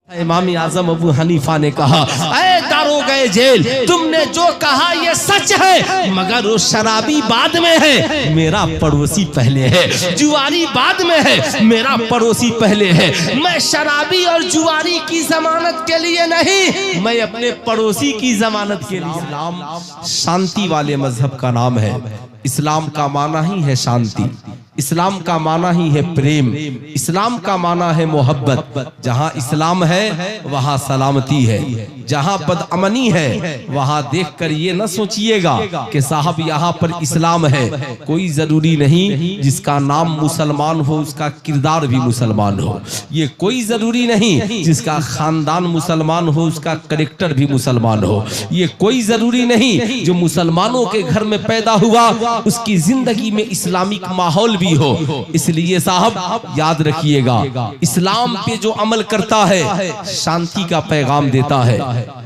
इमाम आजम अबू हनीफा ने कहा, ऐ दारोगे जेल, तुमने जो कहा ये सच है, मगर वो शराबी बाद में है, मेरा पड़ोसी पहले है। जुआरी बाद में है, मेरा पड़ोसी पहले है। मैं शराबी और जुआरी की जमानत के लिए नहीं, मैं अपने पड़ोसी की जमानत के लिए। इस्लाम शांति वाले मजहब का नाम है। इस्लाम का माना ही है शांति, इस्लाम का माना ही है प्रेम, इस्लाम का माना है मोहब्बत। जहां इस्लाम है वहां सलामती है, जहां बदअमनी है वहां देखकर ये न सोचिएगा कि साहब यहाँ पर इस्लाम है। कोई जरूरी नहीं जिसका नाम मुसलमान हो उसका किरदार भी मुसलमान हो, ये कोई जरूरी नहीं जिसका खानदान मुसलमान हो उसका करेक्टर भी मुसलमान हो, ये कोई जरूरी नहीं जो मुसलमानों के घर में पैदा हुआ उसकी जिंदगी में इस्लामिक माहौल भी हो। इसलिए साहब याद रखिएगा, इस्लाम पे जो अमल करता है शांति का पैगाम देता है,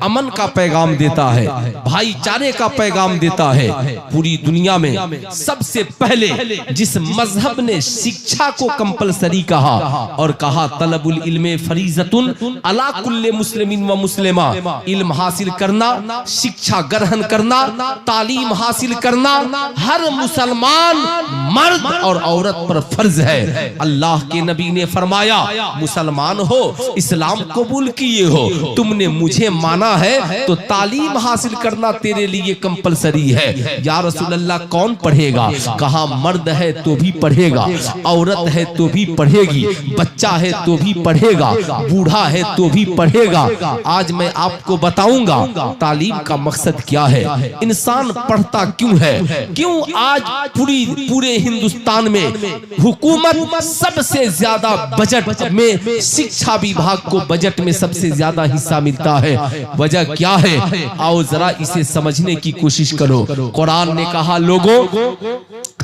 अमन का पैगाम देता है, भाईचारे का पैगाम देता है। पूरी दुनिया में सबसे पहले जिस मजहब ने शिक्षा को कंपलसरी कहा और कहा तलबुल इल्मे फरीजतुन अला कुल्ले मुस्लिमिन व मुस्लिमा, इल्म हासिल करना, शिक्षा ग्रहण करना, तालीम हासिल करना हर मुसलमान मर्द और औरत पर फर्ज है। अल्लाह के नबी ने फरमाया, मुसलमान हो, इस्लाम कबूल किए हो, तुमने मुझे माना है तो तालीम हासिल करना तेरे लिए कंपलसरी है। या रसूल अल्लाह कौन पढ़ेगा? कहा मर्द है तो भी पढ़ेगा, औरत है तो भी पढ़ेगी, बच्चा है तो भी पढ़ेगा, बूढ़ा है तो भी पढ़ेगा। आज मैं आपको बताऊंगा तालीम का मकसद क्या है, इंसान पढ़ता क्यों है, क्यों आज पूरे हिंदुस्तान में हुकूमत सबसे ज्यादा बजट में शिक्षा विभाग को बजट में सबसे ज्यादा हिस्सा मिलता है। वजह क्या है? आओ जरा इसे समझने की कोशिश करो। कुरान ने कहा, लोगों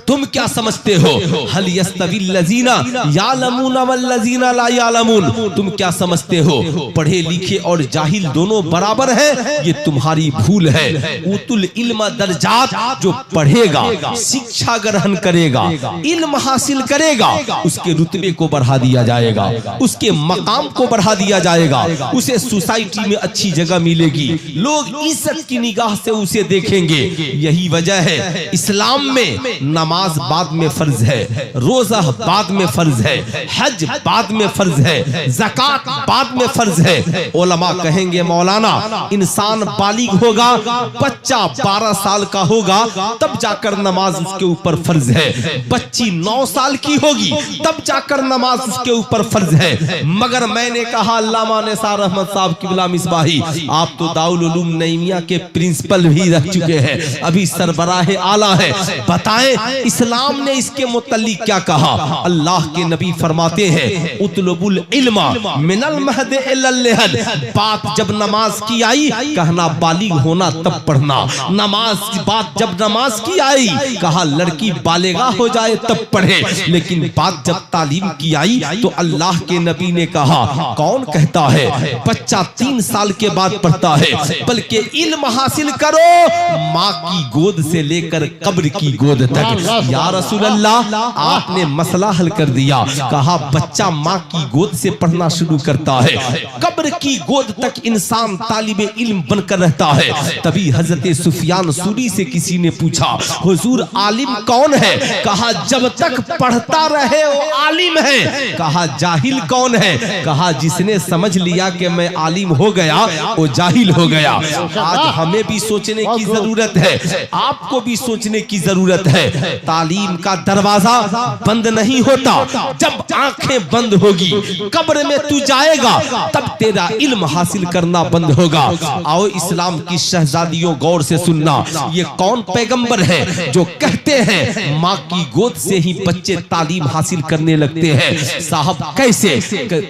तुम क्या समझते हो, हल यस्तविल लजीना यालमून वल लजीना ला यालमून, तुम क्या समझते हो पढ़े लिखे और जाहिल दोनों बराबर है? ये तुम्हारी भूल है। उतुल इल्म दर्जात, जो पढ़ेगा, शिक्षा ग्रहण करेगा, इल्म हासिल करेगा, उसके रुतबे को बढ़ा दिया जाएगा, उसके मकाम को बढ़ा दिया जाएगा, उसे सोसाइटी में अच्छी जगह मिलेगी, लोग इज्जत की निगाह से उसे देखेंगे। यही वजह है इस्लाम में नमाज बाद में फर्ज है, रोजा बाद में फर्ज है, हज बाद में फर्ज है, ज़कात बाद में फर्ज है। उलमा कहेंगे मौलाना इंसान बालिग होगा, बच्चा 12 साल का होगा तब जाकर नमाज उसके ऊपर फर्ज है, बच्ची 9 साल की होगी तब जाकर नमाज उसके ऊपर फर्ज है। मगर मैंने कहा, अल्लामा निसार अहमद साहब किबला मिसबाही, आप तो दारुल उलूम नईमिया के प्रिंसिपल भी रह चुके हैं, अभी सरबराह आला है, बताएं इस्लाम ने इसके मुतल्लिक क्या कहा? अल्लाह के नबी फरमाते हैं, उतलुबुल इल्मा मिनल महद इलल लहद, बात जब नमाज की आई कहना बालिग होना तब पढ़ना, नमाज की बात जब नमाज की आई कहा लड़की बालिगा हो जाए तब पढ़े, लेकिन बात जब तालीम की आई तो अल्लाह के नबी ने कहा, कौन कहता है बच्चा 3 साल के बाद पढ़ता है, बल्कि इल्म हासिल करो माँ की गोद से लेकर कब्र की गोद तक। या रसूल अल्लाह, आपने मसला हल कर दिया। कहा बच्चा माँ की गोद से पढ़ना शुरू करता है, कब्र की गोद तक इंसान तालिबे इल्म बनकर रहता है। तभी हजरत सुफियान सूरी से किसी ने पूछा, हुजूर आलिम कौन है? कहा जब तक पढ़ता रहे वो आलिम है। कहा जाहिल कौन है? कहा जिसने समझ लिया कि मैं आलिम हो गया वो जाहिल हो गया। आज हमें भी सोचने की जरूरत है, आपको भी सोचने की जरूरत है। तालीम का दरवाजा बंद नहीं होता, जब आंखें बंद होगी कब्र में तू जाएगा तब तेरा इल्म हासिल करना बंद होगा। आओ इस्लाम की शहजादियों गौर से सुनना, ये कौन पैगंबर है जो कहते हैं माँ की गोद से ही बच्चे तालीम हासिल करने लगते हैं? साहब कैसे?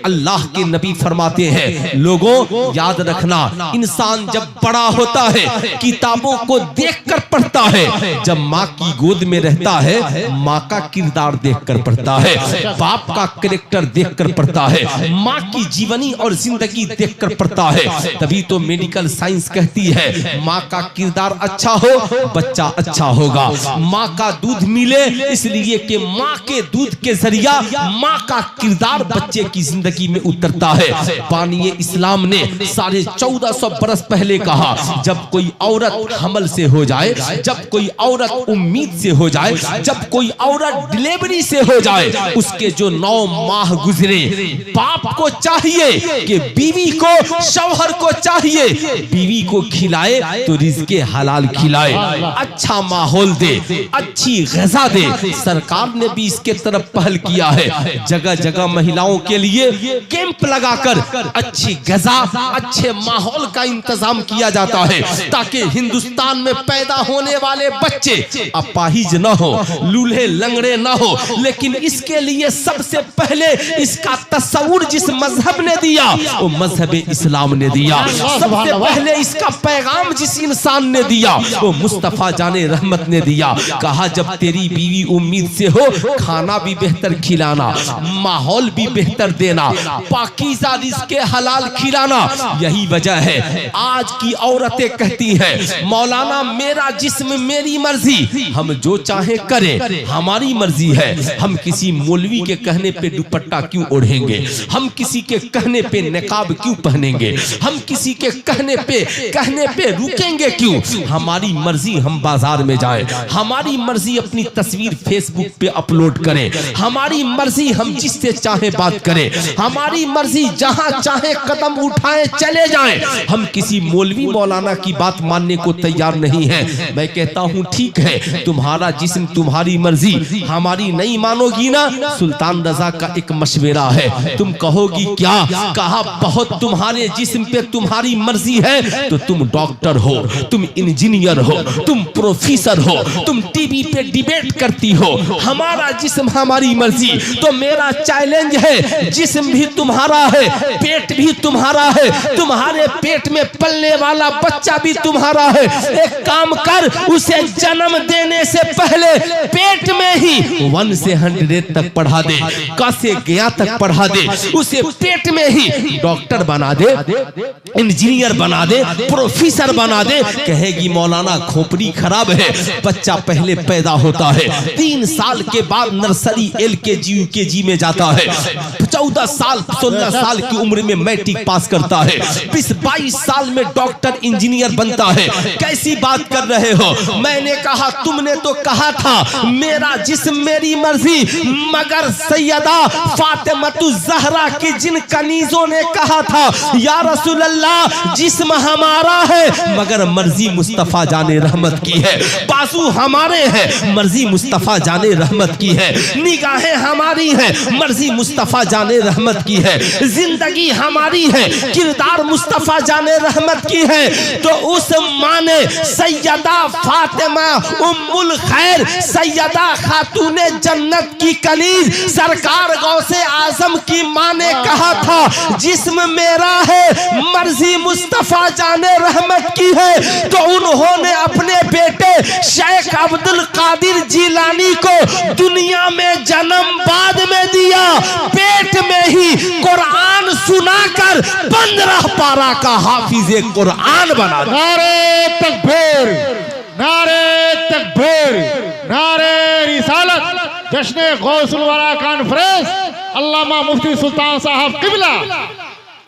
अल्लाह के नबी फरमाते हैं, लोगों याद रखना, इंसान जब बड़ा होता है किताबों को देखकर पढ़ता है, जब माँ की गोद में रहता रहता है माँ का किरदार देखकर पढ़ता है, बाप का कैरेक्टर देखकर पढ़ता है, माँ की जीवनी और जिंदगी देखकर पढ़ता है। तभी तो मेडिकल साइंस कहती है माँ का किरदार अच्छा हो बच्चा अच्छा होगा। माँ का दूध मिले इसलिए कि माँ के दूध के जरिया माँ का किरदार बच्चे की जिंदगी में उतरता है। बानी इस्लाम ने 1450 बरस पहले कहा, जब कोई औरत हमल से हो जाए, जब कोई औरत उम्मीद से हो जाए, जब कोई औरत डिलीवरी से हो जाए, उसके जो 9 माह गुजरे, बाप को चाहिए कि बीवी को, शौहर को चाहिए बीवी को खिलाए तो रिज़्क़े हलाल खिलाए, अच्छा माहौल दे, अच्छी ग़िज़ा दे। सरकार ने भी इसके तरफ पहल किया है। जगह जगह महिलाओं के लिए कैंप लगाकर अच्छी ग़िज़ा, अच्छे माहौल का इंतजाम किया जाता है ताकि हिंदुस्तान में पैदा होने वाले बच्चे अपाहिज न हो, लूल्हे लंगड़े न हो। लेकिन इसके लिए सबसे पहले इसका तस्वुर जिस मजहब ने दिया वो मजहब इस्लाम ने दिया। सबसे पहले इसका पैगाम जिस इंसान ने दिया वो मुस्तफा जाने रहमत ने दिया। कहा जब तेरी बीवी उम्मीद से हो, खाना भी बेहतर खिलाना, माहौल भी बेहतर देना, पाकीज़ा रिज़्क़े हलाल खिलाना। यही वजह है आज की औरतें कहती है मौलाना मेरा जिस्म मेरी मर्जी, हम जो चाहे करें, हमारी मर्जी है। हम किसी मौलवी के कहने पे दुपट्टा क्यों ओढ़ेंगे, हम किसी के कहने पे निकाब क्यों पहनेंगे, हम किसी के कहने पे रुकेंगे क्यों? हमारी मर्जी हम बाजार में जाएं, हमारी मर्जी अपनी तस्वीर फेसबुक पे अपलोड करें, हमारी मर्जी हम जिससे चाहे बात करें, हमारी मर्जी जहां चाहे कदम उठाएं चले जाएं। हम किसी मौलवी मौलाना की बात मानने को तैयार नहीं है। मैं कहता हूं ठीक है, तुम्हारा जिस्म तुम्हारी मर्जी, हमारी नहीं मानोगी ना। सुल्तान रजा का एक मशवरा है, तुम कहोगी क्या? कहा बहुत तुम्हारे जिस्म पे तुम्हारी मर्जी है तो तुम डॉक्टर हो, तुम इंजीनियर हो, तुम प्रोफेसर हो, तुम टीवी पे डिबेट करती हो। हमारा जिस्म हमारी मर्जी। तो मेरा चैलेंज है, जिस्म भी तुम्हारा है, पेट भी तुम्हारा है, तुम्हारे पेट में पलने वाला बच्चा भी तुम्हारा है। एक काम कर, उसे जन्म देने से पहले पेट में ही 1 से 100 तक पढ़ा दे, क से गया तक पढ़ा दे, उसे पेट में ही डॉक्टर बना दे, इंजीनियर बना दे, प्रोफेसर बना दे। कहेगी मौलाना खोपड़ी खराब है। बच्चा पहले पैदा होता है, 3 साल के बाद नर्सरी LKG UKG में जाता है, 14 साल 16 साल की उम्र में मैट्रिक पास करता है, 20-22 साल में डॉक्टर इंजीनियर बनता है। कैसी बात कर रहे हो? मैंने कहा तुमने तो कहा था मेरा जिस्म मेरी मर्जी, मगर सैयदा फातिमातु ज़हरा की जिन कनीजों ने कहा था या रसूल अल्लाह जिस्म हमारा है मगर मर्जी मुस्तफा जाने रहमत की है, बाजू हमारे हैं मर्जी मुस्तफा जाने रहमत की है, निगाहें हमारी हैं मर्जी मुस्तफा जाने रहमत की है, जिंदगी हमारी है किरदार मुस्तफा जाने रहमत की है। तो उस माँ ने सैयदा फातिमा उम्मुल खैर, सैयदा खातूने जन्नत की कलीज सरकार गौसे आजम की माँ ने कहा था जिस्म मेरा है मर्जी मुस्तफा जाने रहमत की है। तो उन्होंने अपने बेटे शेख अब्दुल कादिर जिलानी को दुनिया में जन्म बाद में दिया, पेट में ही कुरान सुनाकर 15 पारा का हाफिज़े कुरान बना दिया। नारे तकबीर, नारे तकबीर, नारे रिसालत, जश्न गौसुल वरा कॉन्फ्रेंस, अल्लामा मुफ्ती सुल्तान साहब किबला।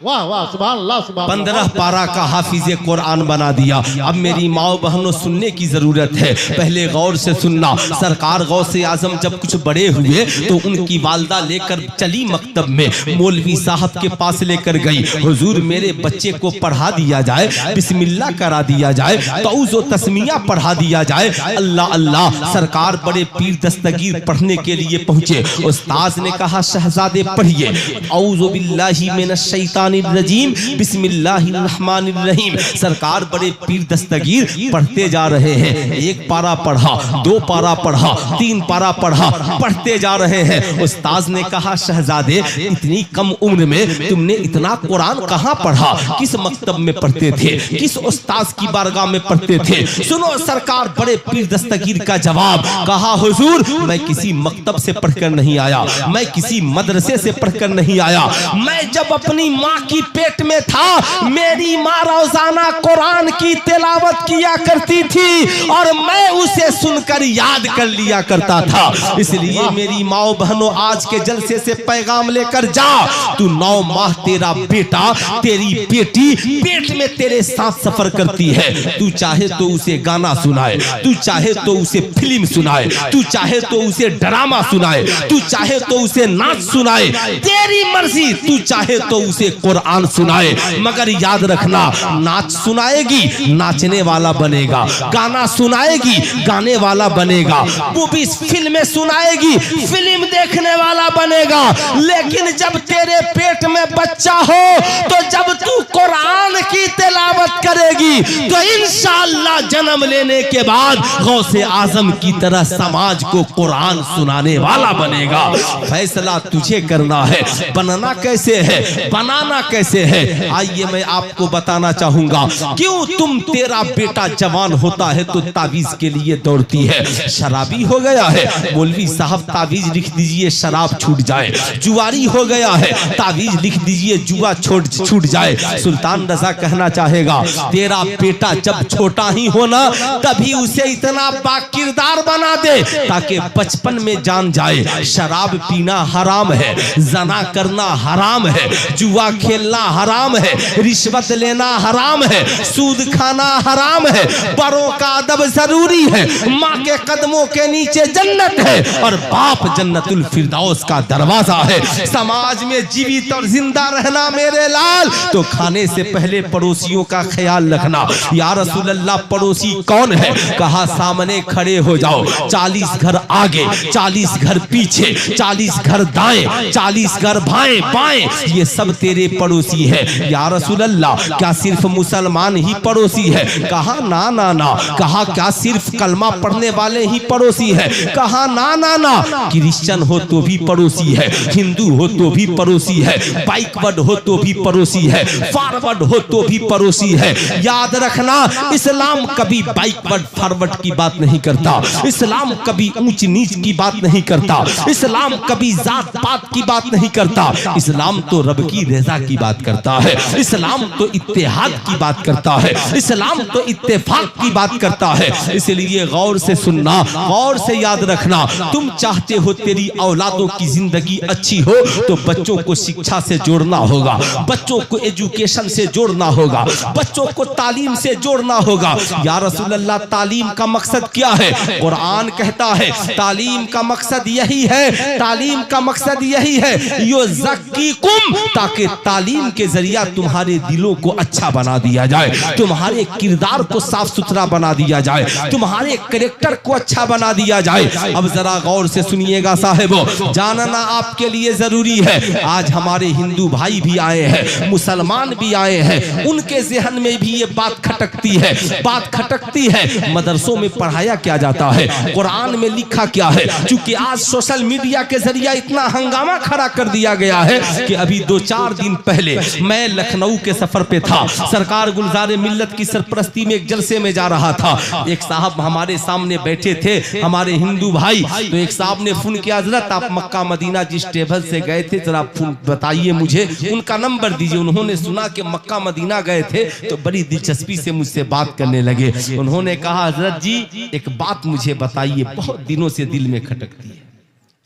वाह वाह, सुभान अल्लाह, सुभान 15 पारा का हाफिज़े कुरान बना दिया। अब मेरी माओ बहनों सुनने की जरूरत है, पहले गौर से सुनना। सरकार गौसे आजम जब कुछ बड़े हुए तो उनकी वालदा लेकर चली मकतब में, मौलवी साहब के पास लेकर गई, हुजूर मेरे बच्चे को पढ़ा दिया जाए, बिस्मिल्लाह करा दिया जाए, तौज़ व तस्मिया पढ़ा दिया जाए। अल्लाह अल्लाह। सरकार बड़े पीर दस्तगीर पढ़ने के लिए पहुंचे। उस्ताद ने कहा शहजादे पढ़िए, औज़ु बिल्लाहि मिनश शैतानिर शैतानिर्रजीम बिस्मिल्लाहिर्रहमानिर्रहीम। सरकार बड़े पीर दस्तगीर पढ़ते जा रहे हैं। एक पारा पढ़ा, 2 पारा पढ़ा, 3 पारा पढ़ा, पढ़ते जा रहे हैं। उस्ताद ने कहा शहजादे इतनी कम उम्र में तुमने इतना कुरान कहाँ पढ़ा, किस मकतब में पढ़ते थे, किस उस्ताद की बारगाह में पढ़ते थे? सुनो सरकार बड़े पीर दस्तगीर का जवाब। कहा हुजूर मैं किसी मकतब से पढ़कर नहीं आया, मैं किसी मदरसे से पढ़कर नहीं आया। मैं जब अपनी माँ की पेट में था मेरी माँ रोजाना कुरान की तिलावत किया करती थी और मैं उसे सुनकर याद कर लिया करता था। इसलिए मेरी माओ बहनों आज के जलसे से पैगाम लेकर जा, तू 9 माह तेरा बेटा तेरी बेटी पेट में तेरे साथ सफर करती है। तू चाहे तो उसे गाना सुनाए, तू चाहे तो उसे फिल्म सुनाए, तू चाहे तो उसे ड्रामा सुनाए, तू चाहे तो उसे नाच सुनाए, तेरी मर्जी। तू चाहे तो उसे कुरान सुनाए, मगर याद रखना नाच सुनाएगी नाचने वाला बनेगा, गाना सुनाएगी गाने वाला बनेगा, वो भी फिल्में सुनाएगी फिल्म देखने वाला बनेगा। लेकिन जब तेरे पेट में बच्चा हो तो जब तू कुरान की तिलावत करेगी तो इंशाअल्लाह जन्म लेने के बाद गौसे आजम की तरह समाज को कुरान सुनाने वाला बनेगा। फैसला तुझे करना है, बनना कैसे है, बनाना कैसे है। आइए मैं आपको बताना चाहूंगा क्यों तुम तेरा बेटा जवान होता है तो तावीज के लिए दौड़ती है। शराबी हो गया है, मौलवी साहब तावीज लिख दीजिए शराब छूट जाए। जुआरी हो गया है, तावीज लिख दीजिए जुआ छूट जाए। सुल्तान रजा कहना चाहेगा तेरा बेटा जब छोटा ही होना तभी उसे इतना बाकिरदार बना दे ताकि बचपन में जान जाए शराब पीना हराम है, जना करना हराम है, जुआ खेलना हराम है, रिश्वत लेना हराम है, सूद खाना हराम है, बड़ों का अदब जरूरी है, माँ के कदमों के नीचे जन्नत है और बाप जन्नतुल फिरदौस का दरवाजा है। समाज में जीवित और जिंदा रहना मेरे लाल तो खाने से पहले पड़ोसियों का ख्याल रखना। या रसूल अल्लाह पड़ोसी कौन है? कहा सामने खड़े हो जाओ, 40 घर आगे, 40 घर पीछे, 40 घर दाएं, 40 घर बाएं बाएं, ये सब तेरे पड़ोसी है। या रसूल अल्लाह क्या सिर्फ मुसलमान ही पड़ोसी है? कहा ना ना ना। कहा क्या सिर्फ कलमा पढ़ने वाले ही पड़ोसी है? कहा ना ना ना। क्रिश्चियन हो तो भी पड़ोसी है, हिंदू हो तो भी पड़ोसी है, बैकवर्ड हो तो भी पड़ोसी है, फॉरवर्ड हो तो भी पड़ोसी है। याद रखना इस्लाम कभी बैकवर्ड फॉरवर्ड की बात नहीं करता, इस्लाम कभी ऊंच नीच की बात नहीं करता, इस्लाम कभी जात पात की बात नहीं करता। इस्लाम तो रब की रज़ा की बात करता है, इस्लाम तो इत्तेहाद की बात करता है, इस्लाम तो इत्तेफाक की बात करता है। इसलिए गौर से सुनना, गौर से याद रखना। तुम चाहते हो तेरी औलादों की जिंदगी अच्छी हो तो बच्चों को शिक्षा से जोड़ना होगा, बच्चों को एजुकेशन से जोड़ना होगा, बच्चों को तालीम से जोड़ना होगा। या रसूल अल्लाह तालीम का मकसद क्या है? कुरान कहता है तालीम का मकसद यही है, तालीम का मकसद यही है यो ज़क्कीकुम, ताकि तालीम के जरिया तुम्हारे दिलों को अच्छा बना दिया जाए, तुम्हारे किरदार को साफ सुथरा बना दिया जाए, तुम्हारे कैरेक्टर को अच्छा बना दिया जाए। अब जरा गौर से सुनिएगा साहिबो, जानना आपके लिए जरूरी है। आज हमारे हिंदू भाई भी आए हैं, मुसलमान भी आए हैं, उनके जहन में भी ये बात खटकती है, बात खटकती है। मदरसों में पढ़ाया क्या जाता है, कुरान में लिखा क्या है? क्योंकि आज सोशल मीडिया के जरिए इतना हंगामा खड़ा कर दिया गया है कि अभी 2-4 दिन पहले मैं लखनऊ के सफर पे था, सरकार गुलजार मिल्लत की सरपरस्ती में एक जलसे में जा रहा था। एक साहब हमारे सामने बैठे थे, हमारे हिंदू भाई, तो एक साहब ने फोन किया हजरत आप मक्का मदीना जिस टेबल से गए थे जरा बताइए मुझे, उनका नंबर दीजिए। उन्होंने सुना कि मक्का मदीना गए थे तो बड़ी दिलचस्पी से मुझसे बात करने लगे। उन्होंने कहा हजरत जी एक बात मुझे बताइए, बहुत दिनों से दिल में खटकती है,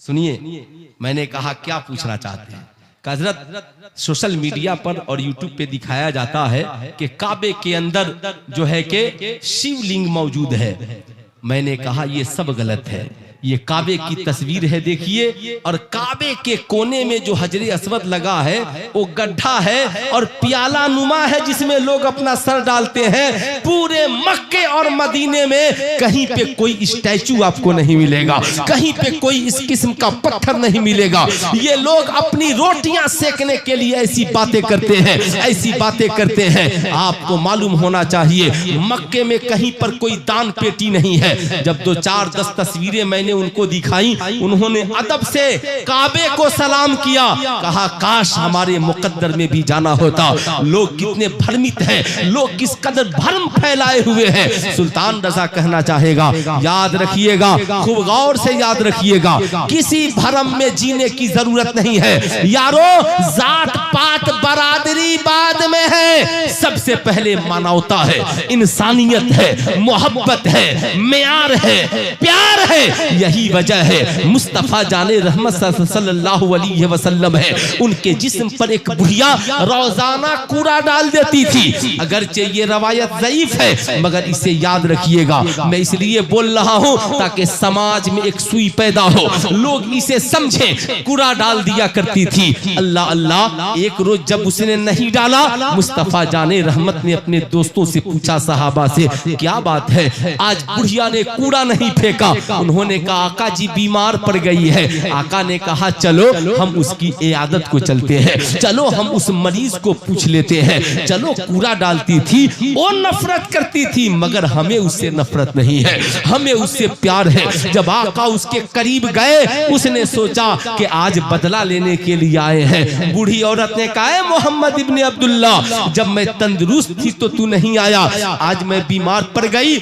सुनिए। मैंने कहा क्या पूछना चाहते हैं? हजरत सोशल मीडिया पर और यूट्यूब पे दिखाया जाता है कि काबे के अंदर जो है कि शिवलिंग मौजूद है। मैंने कहा ये सब गलत है, ये काबे की तस्वीर है, देखिए, और काबे के कोने में जो हजरे अस्वद लगा है वो गड्ढा है और प्याला नुमा है जिसमें लोग अपना सर डालते हैं। पूरे मक्के और मदीने में कहीं पे कोई स्टैचू आपको नहीं मिलेगा, कहीं पे कोई इस किस्म का पत्थर नहीं मिलेगा। ये लोग अपनी रोटियां सेकने के लिए ऐसी बातें करते हैं, ऐसी बातें करते हैं। आपको मालूम होना चाहिए मक्के में कहीं पर कोई दान पेटी नहीं है। जब 2-4-10 तस्वीरें मैंने उनको दिखाई, उन्होंने अदब से काबे को सलाम किया, कहा काश हमारे मुकद्दर में भी जाना होता। लोग कितने भ्रमित हैं, लोग किस कदर भ्रम फैलाए हुए हैं। सुल्तान रजा कहना चाहेगा, याद रखिएगा, खूब गौर से याद रखिएगा, किसी भ्रम में जीने की जरूरत नहीं है यारो। जात पात बरादरी बाद में है, सबसे पहले मानवता है, इंसानियत है, मोहब्बत है, म्यार है, प्यार है। यही वजह है मुस्तफा जाने रहमत सल्लल्लाहु अलैहि वसल्लम है, उनके जिस्म पर एक बुढ़िया रोजाना कूड़ा डाल देती थी। अगरचे ये रवायत ज़ईफ है मगर इसे याद रखिएगा। मैं इसलिए बोल रहा हूं ताकि समाज में एक सुई पैदा हो, लोग इसे समझें। कूड़ा डाल दिया करती थी। अल्लाह अल्लाह, एक रोज जब उसने नहीं डाला, मुस्तफा जाने रहमत ने अपने दोस्तों से पूछा, सहाबा से, क्या बात है आज बुढ़िया ने कूड़ा नहीं फेंका? उन्होंने कहा आका जी बीमार पड़ गई है। आका ने कहा चलो हम उसकी इयादत को चलते हैं, चलो हम उस मरीज को पूछ लेते हैं। चलो कूड़ा डालती थी, वो नफरत करती थी मगर हमें उससे नफरत नहीं है, हमें उससे प्यार है। जब आका उसके करीब गए, उसने सोचा कि आज बदला लेने के लिए आए हैं। बूढ़ी औरत ने कहा, मोहम्मद इब्ने अब्दुल्ला, जब मैं तंदुरुस्त थी तो तू नहीं आया, आज मैं बीमार पड़ गई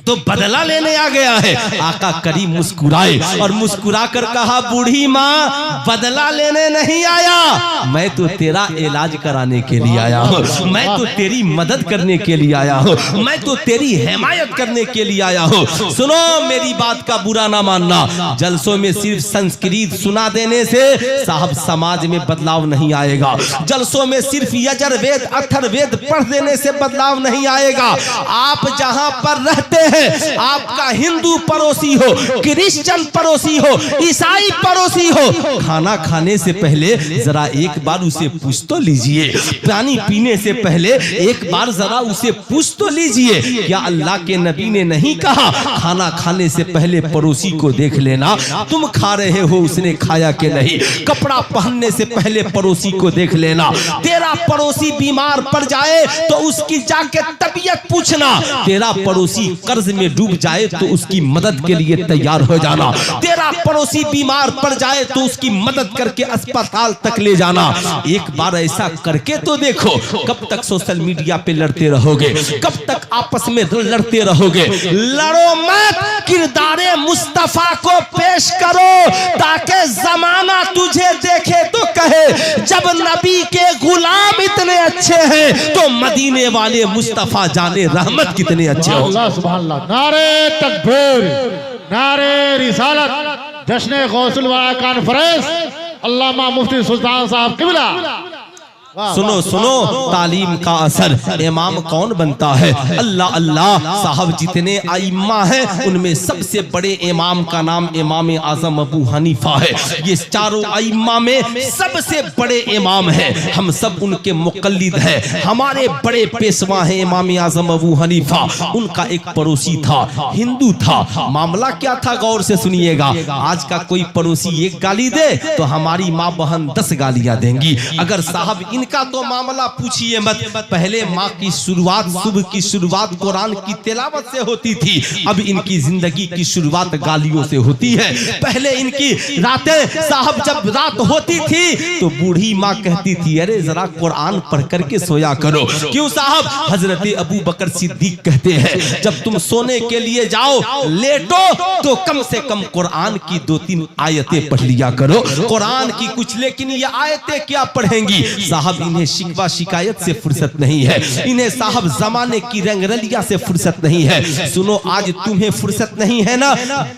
तो बदला लेने आ गया है। आका करीब मुस्कुराए और मुस्कुरा कर कहा, बूढ़ी माँ बदला लेने नहीं आया, मैं तो तेरा इलाज कराने के लिए आया हूँ, मैं तो तेरी मदद करने के लिए आया हूँ, मैं तो तेरी हिमायत करने के लिए आया हूँ। सुनो मेरी बात का बुरा ना मानना, जलसों में सिर्फ संस्कृत सुना देने से साहब समाज में बदलाव नहीं आएगा। जलसों में सिर्फ यजुर्वेद अथर्ववेद पढ़ देने से बदलाव नहीं आएगा। आप जहाँ पर रहते हैं, आपका हिंदू पड़ोसी हो, क्रिश्चियन पड़ोसी हो, ईसाई पड़ोसी हो, खाना खाने से पहले जरा एक बार उसे पूछ तो लीजिए। पानी पीने से पहले एक बार जरा उसे पूछ तो लीजिए। क्या अल्लाह के नबी ने नहीं कहा खाना खाने से पहले पड़ोसी को देख लेना, तुम खा रहे हो उसने खाया कि नहीं? कपड़ा पहनने से पहले पड़ोसी को देख लेना। तेरा पड़ोसी बीमार पड़ जाए तो उसकी जाके तबीयत पूछना। तेरा पड़ोसी कर्ज में डूब जाए तो उसकी मदद के लिए तैयार हो जाना। तेरा पड़ोसी बीमार पड़ जाए तो उसकी मदद करके अस्पताल तक ले जाना। एक बार ऐसा करके तो देखो। कब तक सोशल मीडिया पे लड़ते रहोगे? कब तक आपस में लड़ते रहोगे? लड़ो मत, किरदारे मुस्तफा को पेश करो ताकि जमाना तुझे देखे तो कहे जब नबी के गुलाम इतने अच्छे हैं तो मदीने वाले मुस्तफा जाने रहमत कितने अच्छे हो। नारे तकबीर, नारे रिसालत, जश्न गौसुल वाला कॉन्फ्रेंस, अल्लामा मुफ्ती सुल्तान साहब किबला। सुनो सुनो, तालीम का असर इमाम कौन बनता है? अल्लाह अल्लाह। साहब जितने आइम्मा हैं उनमें सबसे बड़े इमाम का नाम इमाम आजम अबू हनीफा है। ये चारों आइम्मा में सबसे बड़े इमाम हैं, हम सब उनके मुकल्लिद हैं। हमारे बड़े पेशवा हैं इमाम आजम अबू हनीफा। उनका एक पड़ोसी था, हिंदू था। मामला क्या था गौर से सुनिएगा। आज का कोई पड़ोसी एक गाली दे तो हमारी माँ बहन 10 गालियां देंगी। अगर साहब इनका तो मामला पूछिए मत। पहले माँ की शुरुआत, सुबह की शुरुआत कुरान की तिलावत से होती थी, अब इनकी जिंदगी की शुरुआत गालियों से होती है। पहले इनकी रातें साहब जब रात होती थी तो बूढ़ी माँ कहती थी, अरे जरा कुरान पढ़ करके सोया करो। क्यों साहब? हजरत अबू बकर सिद्दीक कहते हैं जब तुम सोने के लिए जाओ, लेटो तो कम से कम कुरान की 2-3 आयतें पढ़ लिया करो। कुरान की कुछ, लेकिन ये आयतें क्या पढ़ेंगी साहब? साहब इन्हें शिकवा शिकायत से फुर्सत नहीं है, इन्हें साहब जमाने की रंगरलिया से फुर्सत नहीं है। सुनो, आज तुम्हें फुर्सत नहीं है ना,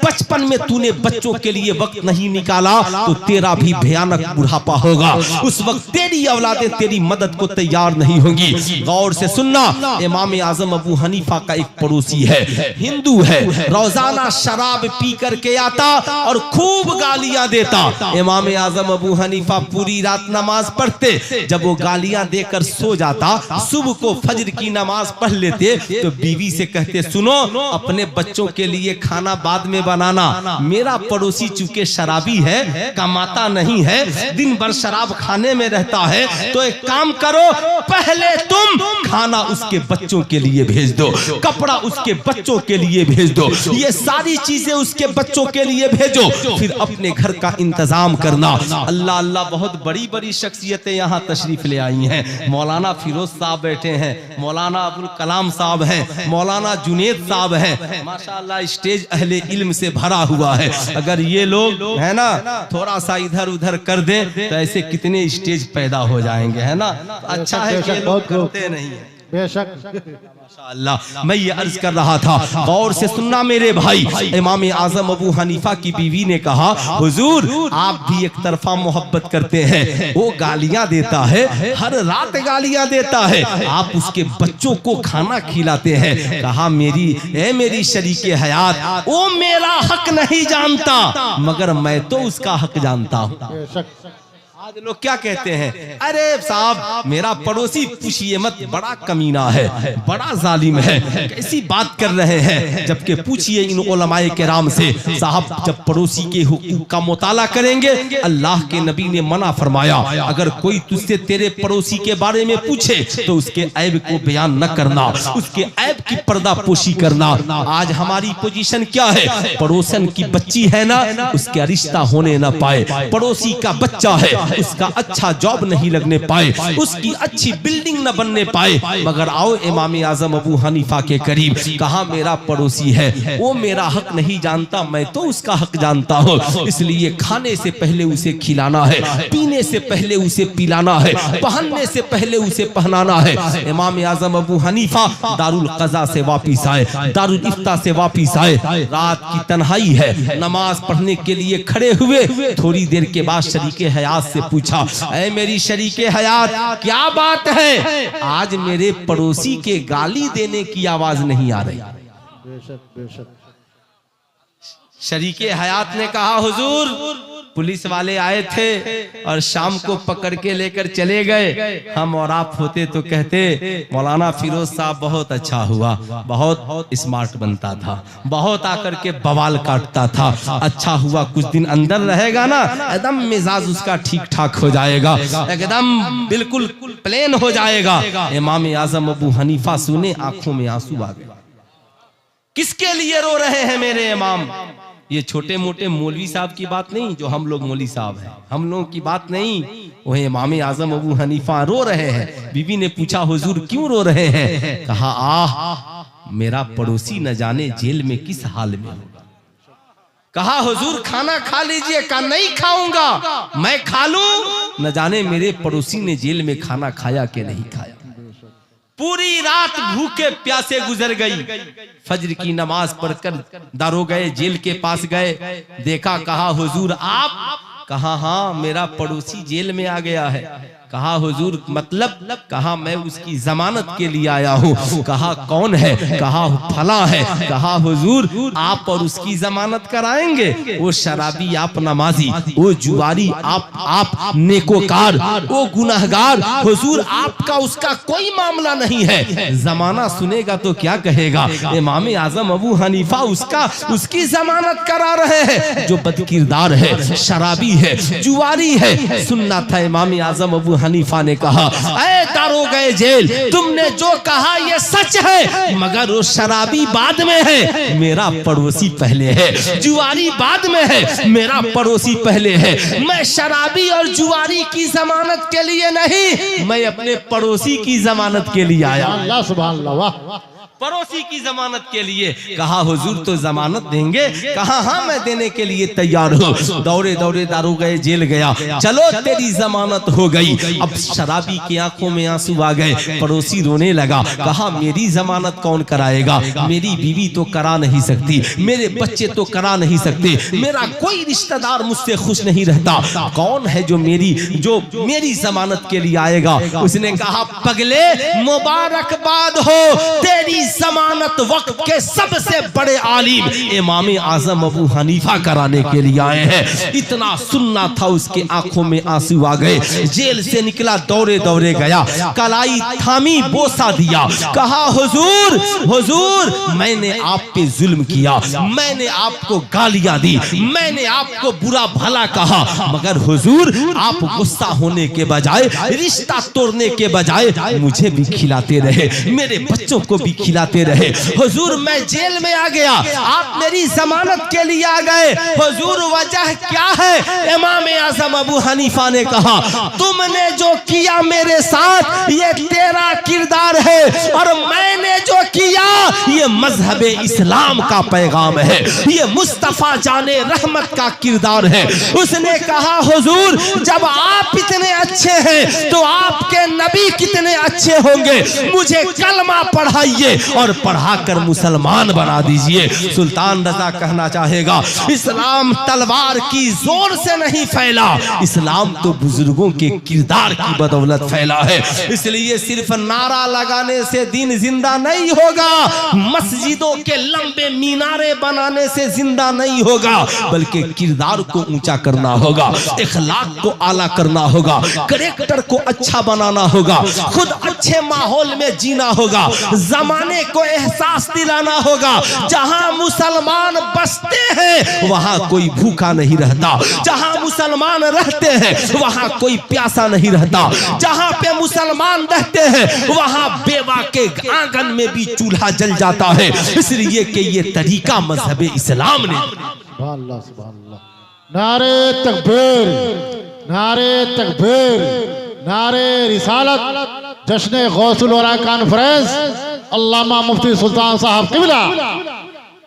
बचपन में तूने बच्चों के लिए वक्त नहीं निकाला तो तेरा भी भयानक बुढ़ापा होगा। उस वक्त तेरी औलादें तेरी मदद को तैयार नहीं होंगी। गौर से सुनना, इमाम आजम अबू हनीफा का एक पड़ोसी है, हिंदू है, रोजाना शराब पी करके आता और खूब गालियां देता। इमाम आजम अबू हनीफा पूरी रात नमाज पढ़ते, जब वो गालियां देकर सो जाता, सुबह को फजर की नमाज पढ़ लेते तो बीवी से कहते, सुनो अपने बच्चों के लिए खाना बाद में बनाना, मेरा पड़ोसी चूंकि शराबी है, कमाता नहीं है, दिन भर शराब खाने में रहता है, तो एक काम करो, पहले तुम खाना उसके बच्चों के लिए भेज दो, कपड़ा उसके बच्चों के लिए भेज दो, ये सारी चीजें उसके बच्चों के लिए भेजो, फिर अपने घर का इंतजाम करना। अल्लाह अल्लाह, बहुत बड़ी बड़ी शख्सियतें यहाँ तशरीफ ले आई हैं। मौलाना फिरोज साहब बैठे हैं, मौलाना अबुल कलाम साहब हैं, मौलाना जुनेद साहब हैं। माशाअल्लाह स्टेज अहले इल्म से भरा हुआ है। अगर ये लोग है ना थोड़ा सा इधर उधर कर दे तो ऐसे कितने स्टेज पैदा हो जाएंगे, है ना। अच्छा है कि ये लोग करते नहीं है। बेशक माशाअल्लाह। मैं ये अर्ज कर रहा था, गौर से सुनना मेरे भाई, इमाम आजम अबू हनीफा की बीवी ने कहा, हुजूर आप भी एक तरफा मोहब्बत करते हैं, वो गालियां देता है, हर रात गालियां देता है, आप उसके बच्चों को खाना खिलाते हैं। कहा, मेरी शरीके हयात, वो मेरा हक नहीं जानता मगर मैं तो उसका हक जानता हूँ। आज लोग क्या कहते हैं, अरे साहब मेरा पड़ोसी पूछिए मत, बड़ा कमीना है, बड़ा जालिम है, कैसी बात कर रहे हैं। जबकि पूछिए इन उलमाए किराम से, साहब जब पड़ोसी के हुकूक का मुताला करेंगे, अल्लाह के नबी ने मना फरमाया, अगर कोई तुझसे तेरे पड़ोसी के बारे में पूछे तो उसके ऐब को बयान न करना, उसके ऐब की पर्दा पोशी करना। आज हमारी पोजीशन क्या है, पड़ोसन की बच्ची है ना, उसका रिश्ता होने न पाए, पड़ोसी का बच्चा है, उसका अच्छा जॉब नहीं लगने पाए, उसकी अच्छी बिल्डिंग न बनने पाए, मगर आओ इमाम आजम अबू हनीफा के करीब, कहा मेरा पड़ोसी है, वो मेरा हक नहीं जानता, मैं तो उसका हक जानता हूँ, इसलिए खाने से पहले उसे खिलाना है, पीने से पहले उसे पिलाना है, पहनने से पहले उसे पहनाना है। इमाम आजम अबू हनीफा दारुल क़ज़ा से वापिस आए, दारुल इफ्ता से वापिस आए, रात की तन्हाई है, नमाज पढ़ने के लिए खड़े हुए, थोड़ी देर के बाद शरीके हयात से पूछा, ऐ मेरी शरीके हयात क्या बात है, आज मेरे पड़ोसी के गाली देने की आवाज नहीं आ रही। बेशक बेशक। शरीके हयात ने कहा, हुजूर पुलिस वाले आए थे और शाम को पकड़ के लेकर चले गए, हम और आप होते तो कहते मौलाना फिरोज साहब बहुत अच्छा हुआ, बहुत स्मार्ट बनता था, बहुत आकर के बवाल काटता था, अच्छा हुआ कुछ दिन अंदर रहेगा ना, एकदम मिजाज उसका ठीक ठाक हो जाएगा, एकदम बिल्कुल प्लेन हो जाएगा। इमाम आजम अबू हनीफा सुने, आंखों में आंसू आ गए। किसके लिए रो रहे हैं मेरे इमाम? ये छोटे मोटे मौलवी साहब की बात नहीं, जो हम लोग मौलवी साहब हैं, हम लोगों की बात नहीं, वो इमाम आजम अबू हनीफा रो रहे हैं। बीवी ने पूछा, हुजूर क्यों रो रहे हैं? कहा, आह मेरा पड़ोसी न जाने जेल में किस हाल में होगा। कहा, हुजूर खाना खा लीजिए। कहा, नहीं खाऊंगा, मैं खा लूं, न जाने मेरे पड़ोसी ने जेल में खाना खाया कि नहीं खाया। पूरी रात भूखे प्यासे गुजर गई, फजर की नमाज पढ़कर दारोगा जेल के पास गए, देखा, कहा, हुजूर आप? कहा, हाँ मेरा पड़ोसी जेल में आ गया है। कहा, हुजूर मतलब? कहा, मैं उसकी जमानत के लिए आया हूँ। कहा, कौन है? कहा, फला है। कहा, हुजूर आप और उसकी जमानत कराएंगे? वो शराबी आप नमाजी, वो जुआरी आप नेकोकार, वो गुनाहगार, हुजूर आपका उसका कोई मामला नहीं है। जमाना सुनेगा तो क्या कहेगा? इमाम आजम अबू हनीफा उसकी जमानत करा रहे हैं, जो बदकिरदार है, शराबी है, जुआरी है। सुनना था इमाम आजम अबू हनीफा ने कहा, ऐ दारोगा जेल, तुमने जो कहा ये सच है, मगर वो शराबी बाद में है, मेरा पड़ोसी पहले है, जुआरी बाद में है, मेरा पड़ोसी पहले है। मैं शराबी और जुआरी की जमानत के लिए नहीं, मैं अपने पड़ोसी की जमानत के लिए आया। अल्लाह सुभान अल्लाह, वाह। पड़ोसी की जमानत के लिए। कहा हुजूर तो जमानत देंगे? कहा हाँ मैं देने के लिए तैयार हूँ। दौड़े दौड़े दारोगा जेल गया, चलो तेरी जमानत हो गई। अब शराबी की आंखों में आंसू आ गए, पड़ोसी रोने लगा। कहा मेरी जमानत कौन कराएगा? मेरी बीवी तो करा नहीं सकती, मेरे बच्चे तो करा नहीं सकते, मेरा कोई रिश्तेदार मुझसे खुश नहीं रहता, कौन है जो मेरी जमानत के लिए आएगा? उसने कहा पगले मुबारकबाद हो, तेरी जमानत वक्त के सबसे बड़े आलिम इमाम आजम अबू हनीफा कराने के लिए आए हैं। इतना सुनना था, उसके आंखों में आंसू आ गए। जेल से निकला, दौड़े दौड़े गया, कलाई थामी, बोसा दिया। कहा हुजूर हुजूर मैंने आप पे जुल्म किया, मैंने आपको गालियां दी, मैंने आपको बुरा भला कहा, मगर हुजूर आप गुस्सा होने के बजाय, रिश्ता तोड़ने के बजाय मुझे भी खिलाते रहे, मेरे बच्चों को भी खिलाते रहे। हुजूर मैं जेल में आ गया, आप मेरी जमानत के लिए आ गए, हुजूर वजह क्या है? इमाम आजम अबू हनीफा ने कहा तुमने जो किया मेरे साथ ये तेरा किरदार है, और मैंने जो किया ये मजहब इस्लाम का पैगाम है, ये मुस्तफा जाने रहमत का किरदार है। उसने कहा हुजूर जब आप इतने अच्छे हैं तो आपके नबी कितने अच्छे होंगे, मुझे कलमा पढ़ाइए और पढ़ाकर मुसलमान बना दीजिए। सुल्तान रजा कहना चाहेगा इस्लाम तलवार की जोर से नहीं फैला, इस्लाम तो बुजुर्गों के किरदार की बदौलत फैला है। इसलिए सिर्फ नारा लगाने से दिन जिंदा नहीं होगा, मस्जिदों के लंबे मीनारे बनाने से जिंदा नहीं होगा, बल्कि किरदार को ऊंचा करना होगा, इखलाक को आला करना होगा, कैरेक्टर को अच्छा बनाना होगा, खुद अच्छे माहौल में जीना होगा, जमाने को एहसास दिलाना होगा। जहां मुसलमान बसते हैं वहां कोई भूखा नहीं रहता, जहां मुसलमान रहते हैं वहां कोई प्यासा नहीं रहता, जहां पे मुसलमान रहते हैं वहां बेवा के आंगन में भी चूल्हा जल जाता है। इसलिए कि ये तरीका मजहब इस्लाम ने। सुभान अल्लाह, सुभान अल्लाह। नारे तकबीर, नारे तकबीर, नारे रिसालत। जश्न गौसुल वरा कॉन्फ्रेंस, अल्लामा मुफ्ती सुल्तान साहब किबला।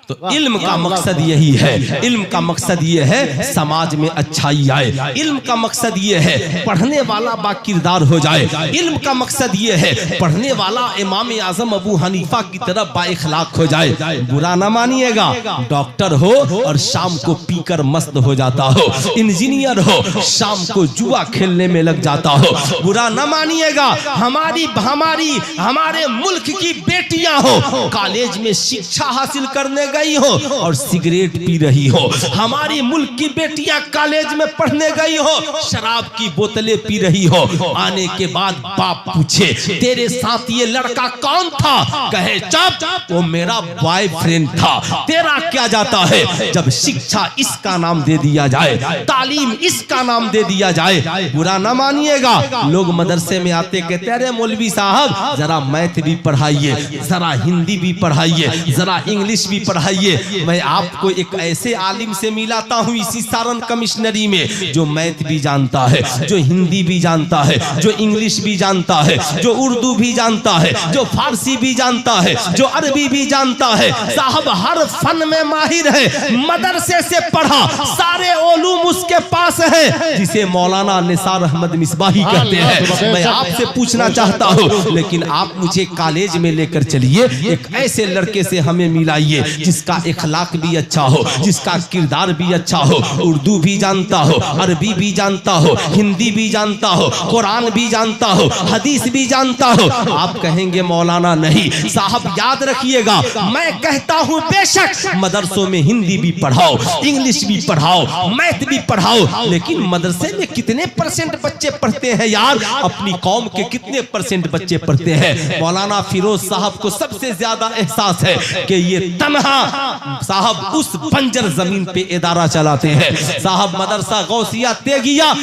तो इल्म का मकसद यही है, इल्म का मकसद ये है समाज में अच्छाई आए, इल्म का मकसद ये है पढ़ने वाला बाकिरदार हो जाए, इल्म का मकसद ये है पढ़ने वाला इमाम आजम अबू हनीफा की तरह बाइखलाक हो जाए। बुरा ना मानिएगा, डॉक्टर हो और शाम को पीकर मस्त हो जाता हो, इंजीनियर हो शाम को जुआ खेलने में लग जाता हो, बुरा ना मानिएगा। हमारे मुल्क की बेटियां हो कॉलेज में शिक्षा हासिल करने गई हो और सिगरेट पी रही हो, हमारी मुल्क की बेटियां कॉलेज में पढ़ने गई हो शराब की बोतलें पी रही हो, आने के बाद बाप पूछे तेरे साथ ये लड़का कौन था, कहे चुप वो मेरा बॉयफ्रेंड था। तेरा क्या जाता है? जब शिक्षा इसका नाम दे दिया जाए, तालीम इसका नाम दे दिया जाए, बुरा ना मानिएगा। लोग मदरसे में आते कहते अरे मौलवी साहब जरा मैथ भी पढ़ाइए, जरा हिंदी भी पढ़ाइए, जरा इंग्लिश भी पढ़ाइए। मैं आपको एक ऐसे आलिम से मिलाता हूँ इसी सारण कमिश्नरी में जो मैथ भी जानता है, जो हिंदी भी जानता है, जो इंग्लिश भी जानता है, जो उर्दू भी जानता है, जो फारसी भी जानता है, जो अरबी भी जानता है। साहब हर फन में माहिर है, मदरसे से पढ़ा, सारे ओलूम उसके पास है, जिसे मौलाना निसार अहमद मिसबाही कहते हैं। मैं आपसे पूछना चाहता हूँ लेकिन आप मुझे कॉलेज में लेकर चलिए, एक ऐसे लड़के से हमें मिलाइए जिसका इखलाक भी अच्छा हो, जिसका किरदार भी अच्छा हो, उर्दू भी जानता हो, अरबी भी जानता हो, हिंदी भी जानता हो, कुरान भी जानता हो, हदीस भी जानता हो। आप कहेंगे मौलाना नहीं। साहब याद रखिएगा, मैं कहता हूं बेशक मदरसों में हिंदी भी पढ़ाओ, इंग्लिश भी पढ़ाओ, मैथ भी पढ़ाओ, लेकिन मदरसे में कितने परसेंट बच्चे पढ़ते हैं यार? अपनी कौम के कितने परसेंट बच्चे पढ़ते हैं? मौलाना फिरोज साहब को सबसे ज्यादा एहसास है कि ये तन्हा यहाँ साहब उस बंजर जमीन पे इदारा चलाते हैं साहब, मदरसा गौसिया तेगिया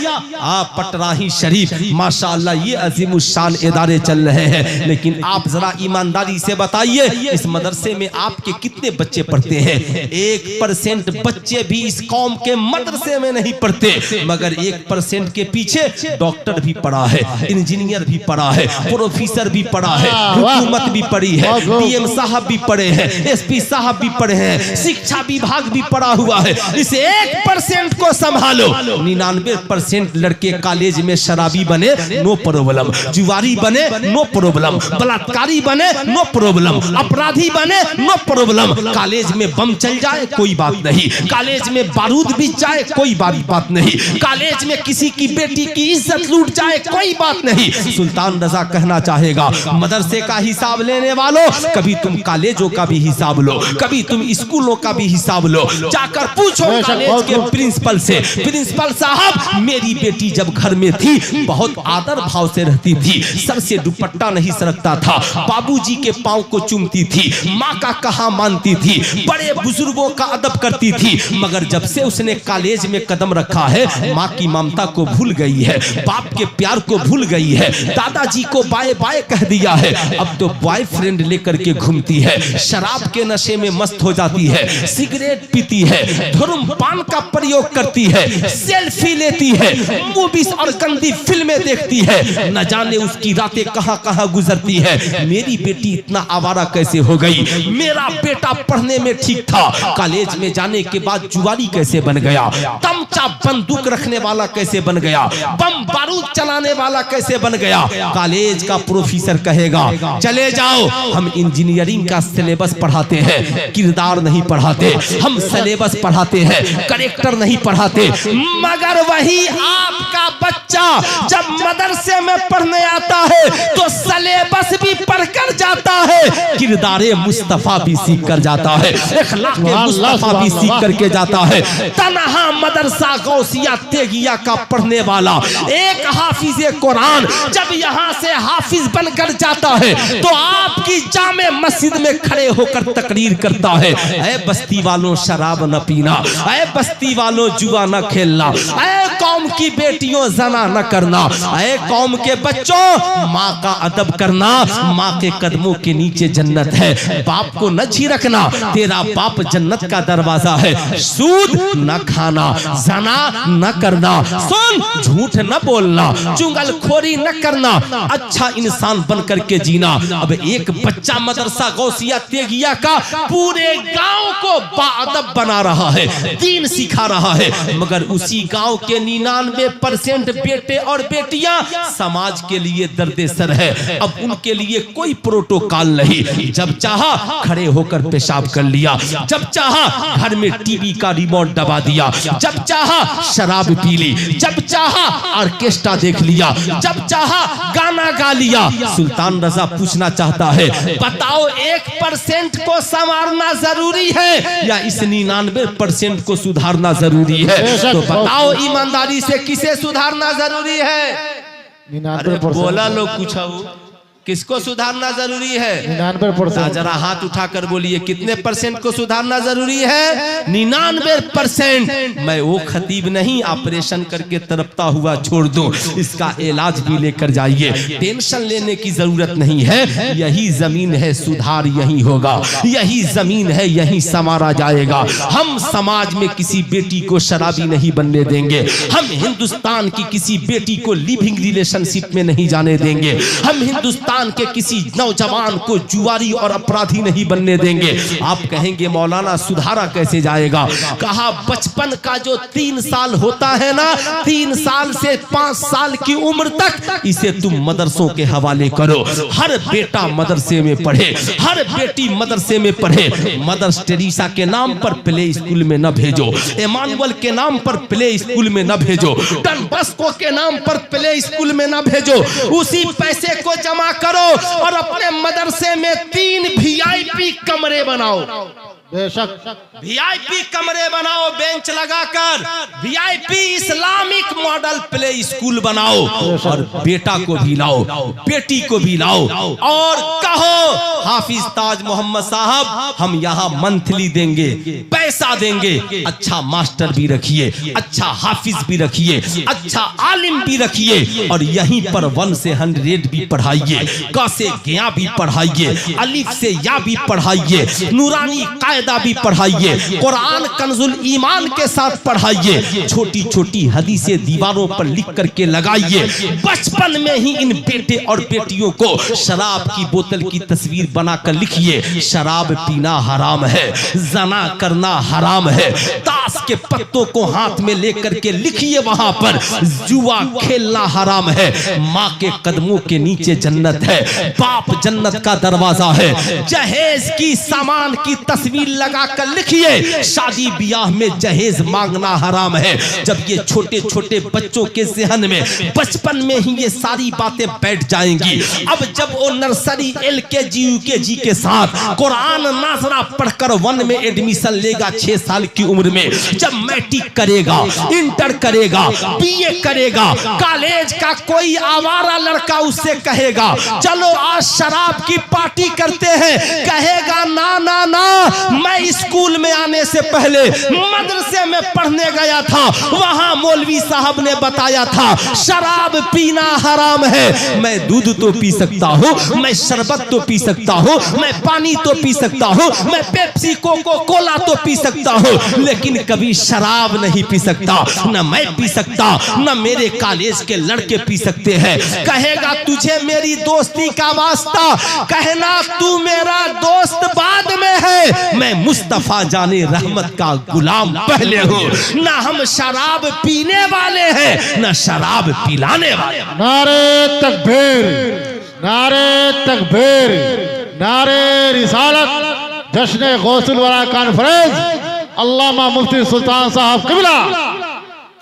पटराही शरीफ, माशाअल्लाह ये अजीमुशान इदारे चल रहे हैं। लेकिन आप जरा ईमानदारी से बताइए इस मदरसे में आपके कितने बच्चे पढ़ते हैं? 1% बच्चे भी इस कौम के मदरसे में नहीं पढ़ते, मगर 1% के पीछे डॉक्टर भी पढ़ा है, इंजीनियर भी पढ़ा है, प्रोफेसर भी पढ़ा है, हुकूमत भी पढ़ी है, पीएम साहब भी पढ़े हैं, एसपी साहब भी पढ़े हैं, शिक्षा विभाग भी पढ़ा हुआ है। इस 1% को संभालो। 99% लड़के कॉलेज में शराबी बने, नो प्रॉब्लम, जुआरी बने, नो प्रॉब्लम, बलात्कारी बने, नो प्रॉब्लम, अपराधी बने, नो प्रॉब्लम। कॉलेज में बम चल जाए कोई बात नहीं, कॉलेज में बारूद बिछ जाए कोई बात नहीं, कॉलेज में किसी की बेटी की इज्जत लूट जाए कोई बात नहीं। सुल्तान रजा कहना चाहेगा मदरसे का हिसाब लेने वालों, कभी तुम कॉलेजों का भी हिसाब लो, कभी तुम स्कूलों का भी हिसाब लो। जाकर पूछो कॉलेज के प्रिंसिपल से, प्रिंसिपल साहब मेरी बेटी जब घर में थी बहुत आदर भाव से रहती थी, सर से दुपट्टा नहीं सरकता था, बाबूजी के पांव को चूमती थी, माँ का कहा मानती थी, बड़े बुजुर्गों का अदब करती थी, मगर जब से उसने कॉलेज में कदम रखा है माँ की ममता को भूल गई है, बाप के प्यार को भूल गई है, दादाजी को बाय बाय कह दिया है, अब तो बॉयफ्रेंड लेकर के घूमती है, शराब के नशे में मस्त हो जाती है, सिगरेट पीती है, धूम्रपान का प्रयोग करती है, सेल्फी लेती है, मूवीज और गंदी फिल्में देखती है, न जाने उसकी रातें कहां कहां गुजरती है। मेरी बेटी इतना आवारा कैसे हो गई? मेरा बेटा पढ़ने में ठीक था, कॉलेज में जाने के बाद जुआरी कैसे बन गया? तमचा बंदूक रखने वाला कैसे बन गया? बम बारूद चलाने वाला कैसे बन गया? कॉलेज का प्रोफेसर कहेगा चले जाओ, हम इंजीनियरिंग का सिलेबस पढ़ाते हैं, किरदार नहीं पढ़ाते, हम सिलेबस पढ़ाते हैं, करेक्टर नहीं पढ़ाते। मगर वही आपका बच्चा जब मदरसे में पढ़ने आता है तो सिलेबस भी पढ़कर जाता है, किरदारे मुस्तफा भी सीख कर जाता है, अखलाके मुस्तफा भी सीख करके जाता है। तनहा मदरसा गौसिया तेगिया का पढ़ने वाला एक हाफिज कुरान जब यहाँ से हाफिज बनकर जाता है तो आपकी जामे मस्जिद में खड़े होकर तकरीर करता है, ऐ बस्ती वालों शराब न पीना, ऐ बस्ती वालों जुआ न खेलना, ऐ कौम की बेटियों जना न करना, ऐ कौम के बच्चों माँ का अदब करना, माँ के कदमों के नीचे जन्नत है, बाप को न झिड़कना, तेरा बाप जन्नत का दरवाजा है, सूद न खाना, जना न करना, सुन झूठ न बोलना, चुगलखोरी न करना, अच्छा इंसान बन करके जीना। अब एक बच्चा मदरसा गौसिया तेगिया का पूरे गांव को बाअदब बना रहा है, दीन सिखा रहा है, मगर उसी गांव के 99% बेटे और बेटियां समाज के लिए दर्दे सर है। अब उनके लिए कोई प्रोटोकॉल नहीं, जब चाहा खड़े होकर पेशाब कर लिया, जब चाहा घर में टीवी का रिमोट दबा दिया, जब चाहा शराब पी ली, जब चाहा ऑर्केस्ट्रा देख लिया, जब चाहा गाना गा लिया। सुल्तान रजा पूछना चाहता है बताओ 1% को संवारना जरूरी है या इस 99% को सुधारना जरूरी है? तो बताओ ईमानदारी से किसे सुधारना जरूरी है? 99% बोला लोग कुछ किसको सुधारना जरूरी है? 99%। जरा हाथ उठाकर बोलिए कितने परसेंट को सुधारना जरूरी है? 99%। मैं वो खतीब नहीं ऑपरेशन करके तड़पता हुआ छोड़ दूं, इसका इलाज भी लेकर जाइए, टेंशन लेने की जरूरत नहीं है। यही जमीन है, सुधार यही होगा, यही जमीन है, यही संवारा जाएगा। हम समाज में किसी बेटी को शराबी नहीं बनने देंगे, हम हिंदुस्तान की किसी बेटी को लिविंग रिलेशनशिप में नहीं जाने देंगे, हम हिंदुस्तान के किसी नौजवान को जुआरी और अपराधी नहीं बनने देंगे। आप कहेंगे मौलाना सुधारा कैसे जाएगा? कहा बचपन का जो 3 साल होता है ना, 3 साल से 5 साल की उम्र तक इसे तुम मदरसों के हवाले करो। हर बेटा मदरसे में पढ़े, हर बेटी मदरसे में पढ़े। मदर टेरेसा के नाम पर प्ले स्कूल में न भेजो, इमानुअल के नाम पर प्ले स्कूल में न भेजो, डॉन बॉस्को के नाम पर प्ले स्कूल में न भेजो। उसी पैसे को जमा करो और अपने मदरसे में 3 VIP कमरे बनाओ, बेशक VIP कमरे बनाओ, बेंच लगाकर VIP Islamic model play school बनाओ और बेटा को भी लाओ, बेटी को भी लाओ और कहो हाफिज ताज मोहम्मद साहब हम यहाँ मंथली देंगे, पैसा देंगे, अच्छा मास्टर भी रखिए, अच्छा हाफिज भी रखिए, अच्छा आलिम भी रखिए और यहीं पर 1 से 100 भी पढ़ाइए, क से गिया भी पढ़ाइए, अलिफ से या भी पढ़ाइए, नूरानी कायदा भी पढ़ाइए, कुरान कंजुल ईमान के साथ पढ़ाइए, छोटी छोटी हदीसें दीवारों पर लिख करके लगाइए। बचपन में ही इन बेटे और बेटियों को शराब की बोतल की तस्वीर बनाकर लिखिए, शराब पीना हराम है, जना करना हराम है, ताश के पत्तों को हाथ में लेकर के लिखिए वहां पर जुआ खेलना हराम है, माँ के कदमों के नीचे जन्नत है, बाप जन्नत का दरवाजा है, जहेज की सामान की तस्वीर लगाकर लिखिए, शादी ब्याह में जहेज मांगना हराम है। जब ये छोटे छोटे बच्चों के ज़हन में बचपन में ही ये सारी बातें बैठ जाएंगी, अब जब वो नर्सरी LKG UKG के साथ कुरान नाज़रा पढ़कर 1 में एडमिशन लेगा 6 साल की उम्र में, जब मैट्रिक करेगा, इंटर करेगा, BA करेगा, कॉलेज का कोई आवारा लड़का उससे कहेगा चलो आज शराब की पार्टी करते हैं, कहेगा ना ना ना, मैं स्कूल में आने से पहले मदरसे में पढ़ने गया था, वहां मौलवी साहब ने बताया था शराब पीना हराम है, मैं दूध तो पी सकता हूँ, मैं शरबत तो पी सकता हूँ, मैं पानी तो पी सकता हूँ, मैं पेप्सी कोको कोला तो पी सकता हूँ, लेकिन कभी शराब नहीं पी सकता, न मैं पी सकता, न मेरे कॉलेज के लड़के पी सकते हैं। कहेगा तुझे मेरी दोस्ती का वास्ता, कहना तू मेरा दोस्त बाद में है, मैं मुस्तफा जाने रहमत का गुलाम पहले हूँ, ना हम शराब पीने वाले हैं ना शराब पिलाने वाले। नारे तकबीर, नारे तकबीर, नारे रिसालत, जश्न गौसुल वरा कॉन्फ्रेंस, अल्लामा मुफ्ती सुल्तान साहब किबला।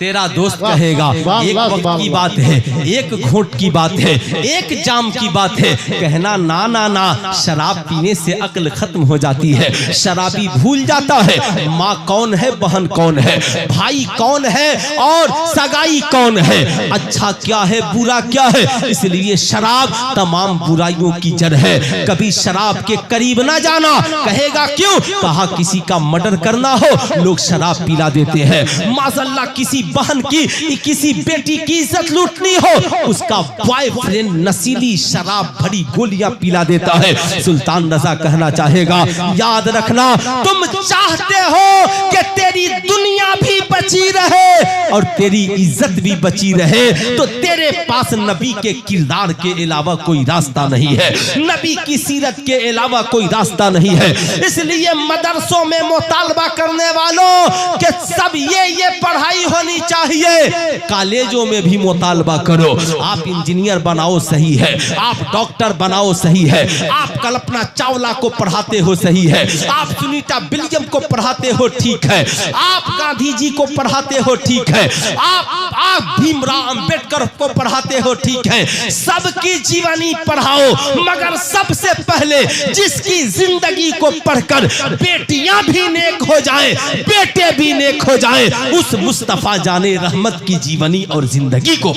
तेरा दोस्त कहेगा एक वक्त की बात है, एक घोट की बात है, एक जाम की बात है, कहना ना ना ना, शराब पीने से अक्ल खत्म हो जाती है, शराबी भूल जाता है माँ कौन है, बहन कौन है, भाई कौन है और सगाई कौन है, अच्छा क्या है बुरा क्या है। इसलिए शराब तमाम बुराइयों की जड़ है, कभी शराब के करीब ना जाना। कहेगा क्यों, कहा किसी का मर्डर करना हो लोग शराब पिला देते हैं, माज़अल्लाह किसी बहन की किसी बेटी की इज्जत लूटनी हो उसका बॉयफ्रेंड नशीली शराब भरी गोलियां पिला देता है। सुल्तान रजा कहना चाहेगा याद रखना, तुम चाहते हो कि तेरी दुनिया भी बची रहे और तेरी इज्जत भी बची रहे, तो तेरे पास नबी के किरदार के अलावा कोई रास्ता नहीं है, नबी की सीरत के अलावा कोई रास्ता नहीं है। इसलिए मदरसों में मुतालबा करने वालों के सब ये पढ़ाई होनी चाहिए, कॉलेजों में भी मुतालबा करो। आप इंजीनियर बनाओ सही है, आप डॉक्टर बनाओ सही है, आप कल्पना चावला को पढ़ाते हो सही है, आप सुनीता विलियम को पढ़ाते हो ठीक है, आप गांधी जी को पढ़ाते हो ठीक है, आप भीमराव अंबेडकर को पढ़ाते हो ठीक है, सबकी जीवनी पढ़ाओ, मगर सबसे पहले जिसकी जिंदगी को पढ़कर बेटियां भी नेक हो जाएं, बेटे भी नेक हो जाएं, उस मुस्तफा जाने रहमत की जीवनी और जिंदगी को।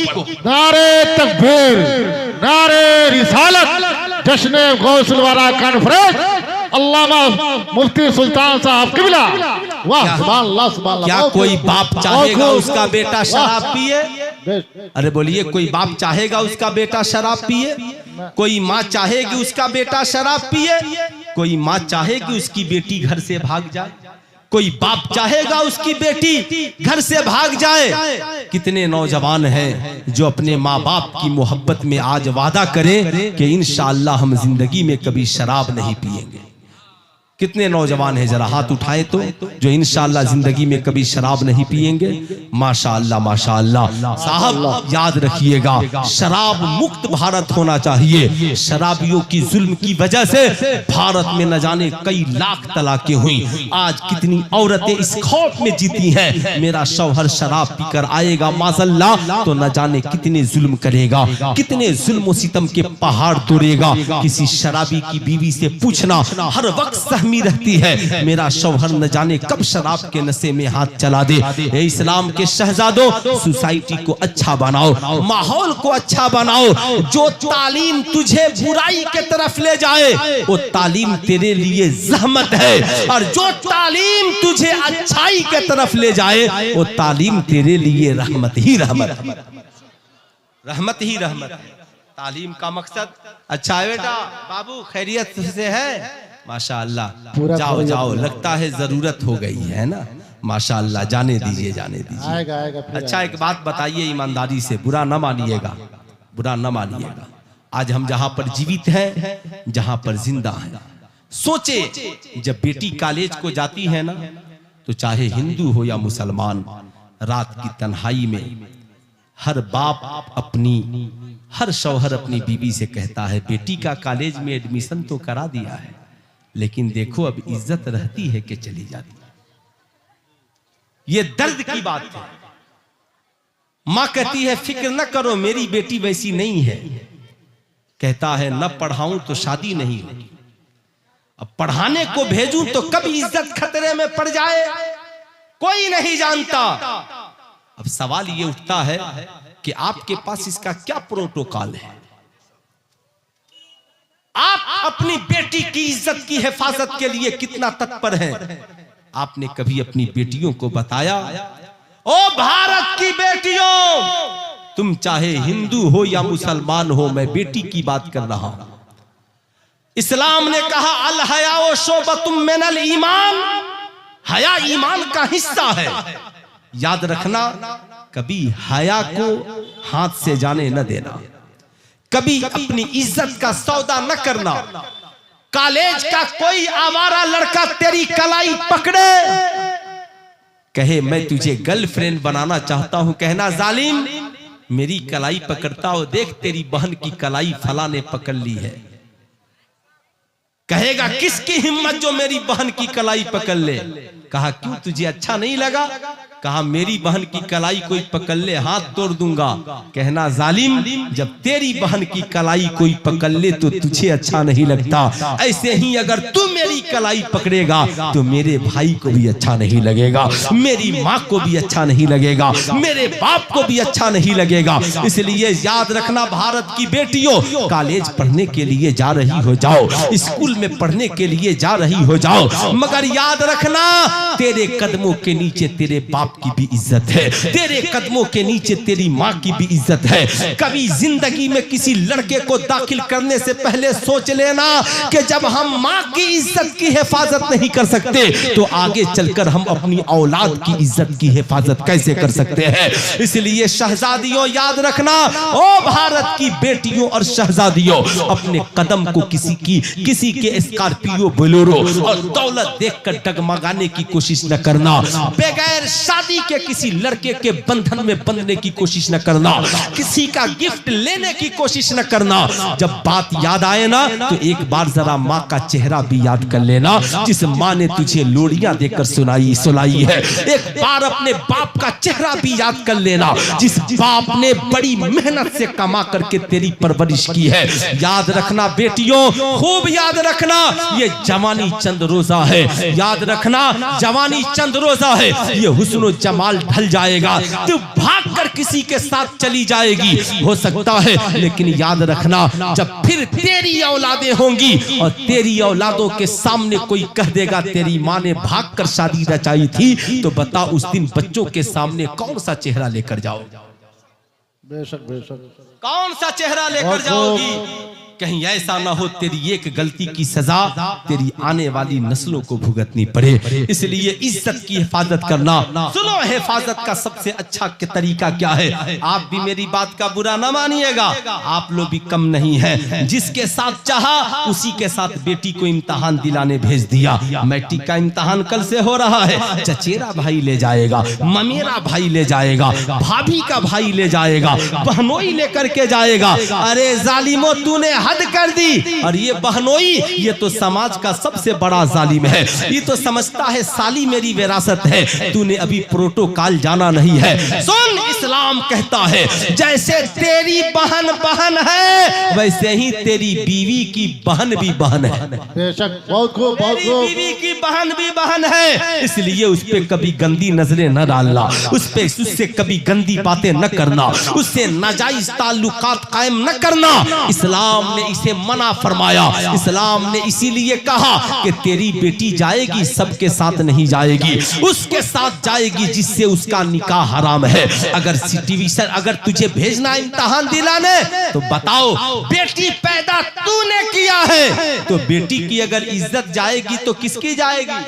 नारे तकबीर, नारे रिसालत, जश्न गौसुल वरा कॉन्फ्रेंस, अल्लामा मुफ्ती सुल्तान साहब किबला। वाह सुभान अल्लाह, सुभान अल्लाह। क्या कोई बाप चाहेगा उसका बेटा शराब पिए? अरे बोलिए, कोई बाप चाहेगा उसका बेटा शराब पिए? कोई माँ चाहेगी उसका बेटा शराब पिए? कोई माँ चाहेगी उसकी बेटी घर से भाग जाए? कोई बाप चाहेगा उसकी बेटी घर से भाग जाए? कितने नौजवान हैं जो अपने माँ बाप की मोहब्बत में आज वादा करें कि इंशाअल्लाह हम जिंदगी में कभी शराब नहीं पिएंगे। कितने नौजवान हैं जरा हाथ उठाएं तो, जो इंशाअल्लाह जिंदगी में कभी शराब नहीं पिएंगे। माशाअल्लाह माशाअल्लाह। साहब याद रखिएगा, शराब मुक्त भारत होना चाहिए। शराबियों की जुल्म की वजह से भारत में न जाने कई लाख तलाकें हुई। आज कितनी औरतें इस खौफ में जीती हैं, मेरा शौहर शराब पीकर आएगा माज़अल्लाह तो न जाने कितने जुल्म करेगा, कितने जुल्म सितम के पहाड़ तोड़ेगा। किसी शराबी की बीवी से पूछना, हर वक्त सहमी रहती है, मेरा शौहर न जाने कब शराब के नशे में हाथ चला दे। इस्लाम के शहजादों, सोसाइटी को अच्छा बनाओ, माहौल को अच्छा बनाओ। जो तालीम तुझे बुराई के तरफ ले जाए वो तालीम तेरे लिए जहमत है, और जो तालीम तुझे अच्छाई के तरफ ले जाए वो तालीम तेरे लिए रहमत ही रहमत है, रहमत ही रहमत है। तालीम का मकसद अच्छा है। बेटा बाबू खैरियत से है? माशाअल्लाह। जाओ जाओ, लगता है जरूरत हो गई है ना। माशाअल्लाह, जाने दीजिए जाने दीजिए। आएगा आएगा फिर अच्छा एक बात बताइए ईमानदारी से, बुरा न मानिएगा, बुरा न मानिएगा। आज हम जहां पर जीवित हैं, जहां पर जिंदा हैं, सोचे जब बेटी कॉलेज को जाती है ना, तो चाहे हिंदू हो या मुसलमान, रात की तन्हाई में हर बाप अपनी, हर शौहर अपनी बीवी से कहता है बेटी का कॉलेज में एडमिशन तो करा दिया है, लेकिन देखो अब इज्जत रहती है कि चली जाती है। ये दर्द की बात है। मां कहती है फिक्र न करो मेरी बेटी वैसी नहीं है, कहता है न पढ़ाऊं तो शादी नहीं होगी, अब पढ़ाने को भेजूं तो कब इज्जत खतरे में पड़ जाए कोई नहीं जानता। अब सवाल ये उठता है कि आपके पास इसका क्या प्रोटोकॉल है? आप अपनी बेटी की इज्जत की हिफाजत के लिए कितना तत्पर हैं? आपने कभी अपनी बेटियों को बताया, ओ भारत की बेटियों, तुम चाहे हिंदू हो या मुसलमान हो, मैं बेटी की बात कर रहा हूं। इस्लाम ने कहा अल हया शोबतुम मिनल ईमान, हया ईमान का हिस्सा है। याद रखना, कभी हया को हाथ से जाने न देना, कभी अपनी इज्जत का सौदा न करना। कॉलेज का कोई आवारा लड़का तेरी कलाई पकड़े, कहे मैं तुझे गर्लफ्रेंड बनाना चाहता हूं, कहना जालिम मेरी कलाई पकड़ता हो, देख तेरी बहन की कलाई फला ने पकड़ ली है। कहेगा किसकी हिम्मत जो मेरी बहन की कलाई पकड़ ले? कहा क्यों तुझे अच्छा नहीं लगा? कहा मेरी बहन की कलाई कोई पकड़ ले हाथ तोड़ दूंगा। कहना जालिम जब तेरी बहन की कलाई कोई पकड़ ले तो तुझे अच्छा नहीं लगता, ऐसे ही अगर तू मेरी कलाई पकड़ेगा तो मेरे भाई को भी अच्छा नहीं लगेगा, मेरी माँ को भी अच्छा नहीं लगेगा, मेरे बाप को भी अच्छा नहीं लगेगा। इसलिए याद रखना भारत की बेटियों, कॉलेज पढ़ने के लिए जा रही हो जाओ, स्कूल में पढ़ने के लिए जा रही हो जाओ, मगर याद रखना तेरे कदमों के नीचे तेरे बाप की भी इज्जत है, तेरे कदमों के नीचे तेरी माँ की भी इज्जत है। कभी जिंदगी में किसी लड़के को दाखिल करने से पहले सोच लेना कि जब हम माँ की इज्जत की हिफाजत नहीं कर सकते तो आगे चलकर हम अपनी औलाद की इज्जत की हिफाजत कैसे कर सकते हैं। इसलिए शहजादियों याद रखना, ओ भारत की बेटियों और शहजादियों, अपने कदम को किसी के स्कॉर्पियो बोलेरो और दौलत देखकर डगमगाने की कोशिश न करना, बगैर शादी के किसी लड़के के बंधन में बंधने की कोशिश न करना, किसी का गिफ्ट लेने की कोशिश न करना। जब बात याद आए ना तो एक बार जरा माँ का चेहरा भी याद कर लेना, जिस माँ ने तुझे लोरियां देकर सुलाई है। एक बार अपने बाप का चेहरा भी याद कर लेना, जिस बाप ने बड़ी मेहनत से कमा करके तेरी परवरिश की है। याद रखना बेटियों, खूब याद रखना, ये जवानी चंद रोजा है। याद रखना जवानी चंद रोजा है, ये हुस्न जमाल ढल जाएगा, तू भागकर किसी के साथ चली जाएगी, हो सकता है, लेकिन याद रखना जब फिर तेरी औलादें होंगी और तेरी औलादों के सामने कोई कह देगा तेरी माँ ने भागकर शादी रचाई थी, तो बता उस दिन बच्चों के सामने कौन सा चेहरा लेकर जाओ? बेशक बेशक कौन सा चेहरा लेकर जाओगी? कहीं ऐसा ना हो तेरी एक गलती की सजा तेरी आने वाली नस्लों को भुगतनी पड़े। इसलिए इज्जत की हिफाजत करना। सुनो, हिफाजत का सबसे अच्छा तरीका क्या है? आप भी मेरी बात का बुरा ना मानिएगा, आप लोग भी कम नहीं है। जिसके साथ चाहा उसी के साथ बेटी को इम्तिहान दिलाने भेज दिया। मैट्रिक का इम्तिहान कल से हो रहा है, चचेरा भाई ले जाएगा, ममेरा भाई ले जाएगा, भाभी का भाई ले जाएगा, बहनोई लेकर के जाएगा। अरे जालिमो, तूने हद कर दी। और ये बहनोई, ये तो समाज का सबसे बड़ा जालिम है। ये तो समझता है साली मेरी विरासत है, तूने अभी प्रोटोकॉल जाना नहीं है। सुन, इस्लाम कहता है जैसे तेरी बहन बहन है वैसे ही तेरी बीवी की बहन भी बहन है। बेशक, बहुत खूब, बहुत खूब। बीवी की बहन भी बहन है, इसलिए उस पे कभी गंदी नजरें न डालना, उससे कभी गंदी बातें न करना, उससे नाजायज ताल्लुकात कायम न करना। इस्लाम ने इसे मना फरमाया। इस्लाम ने इसीलिए कहा कि तेरी बेटी जाएगी, सबके साथ नहीं जाएगी, उसके साथ जाएगी जिससे उसका निकाह हराम है। अगर तुझे भेजना इम्तिहान दिलाने तो बताओ, बेटी पैदा तूने किया है तो बेटी की अगर इज्जत जाएगी तो किसकी जाएगी?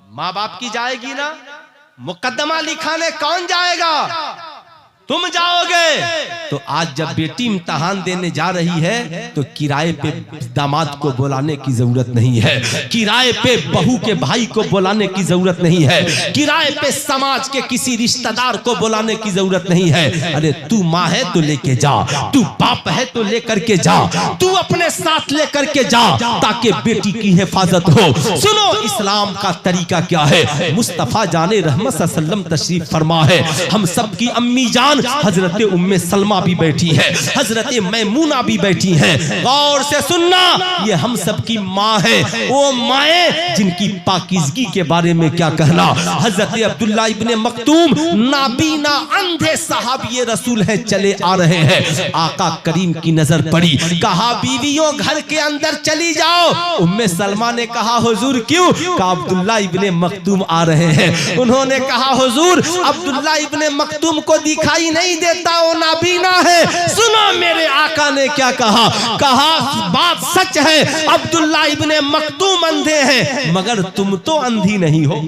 माँ बाप की जाएगी ना। मुकद्दमा लिखाने कौन जाएगा? तुम जाओगे। तो आज जब बेटी इम्तिहान देने जा रही है तो किराए पे दामाद को बुलाने की जरूरत नहीं है, किराए पे बहू के भाई को बुलाने की जरूरत नहीं है, किराए पे समाज के किसी रिश्तेदार को बुलाने की जरूरत नहीं है। अरे तू माँ है तो लेके जा, तू बाप है तो लेकर के जा, तू अपने साथ लेकर के जा ताकि बेटी की हिफाजत हो। सुनो, इस्लाम का तरीका क्या है? मुस्तफा जाने रहमत सल्लल्लाहु अलैहि वसल्लम तशरीफ फरमा है। हम सब की अम्मी जान हजरत उम्मे सलमा भी बैठी है, हजरत मैमूना भी बैठी हैं। गौर से सुनना, ये हम सब की माँ है, वो माएँ जिनकी पाकीज़गी के बारे में क्या कहना। हजरत अब्दुल्ला इब्ने मक्तूम नाबीना अंधे साहबी रसूल हैं, चले आ रहे हैं। आका करीम की नजर पड़ी, कहा बीवियों घर के अंदर चली जाओ। उम्मे सलमा ने कहा हुजूर क्यों? कहा अब्दुल्ला इब्ने मक्तूम आ रहे हैं। उन्होंने कहा हुजूर अब्दुल्ला इब्ने मक्तूम को दिखाई नहीं देता, वो नाबीना है। सुनो मेरे आका ने क्या कहा? कहा बात सच है, अब्दुल्ला इब्ने मक्तूम अंधे हैं मगर तुम तो अंधी नहीं हो।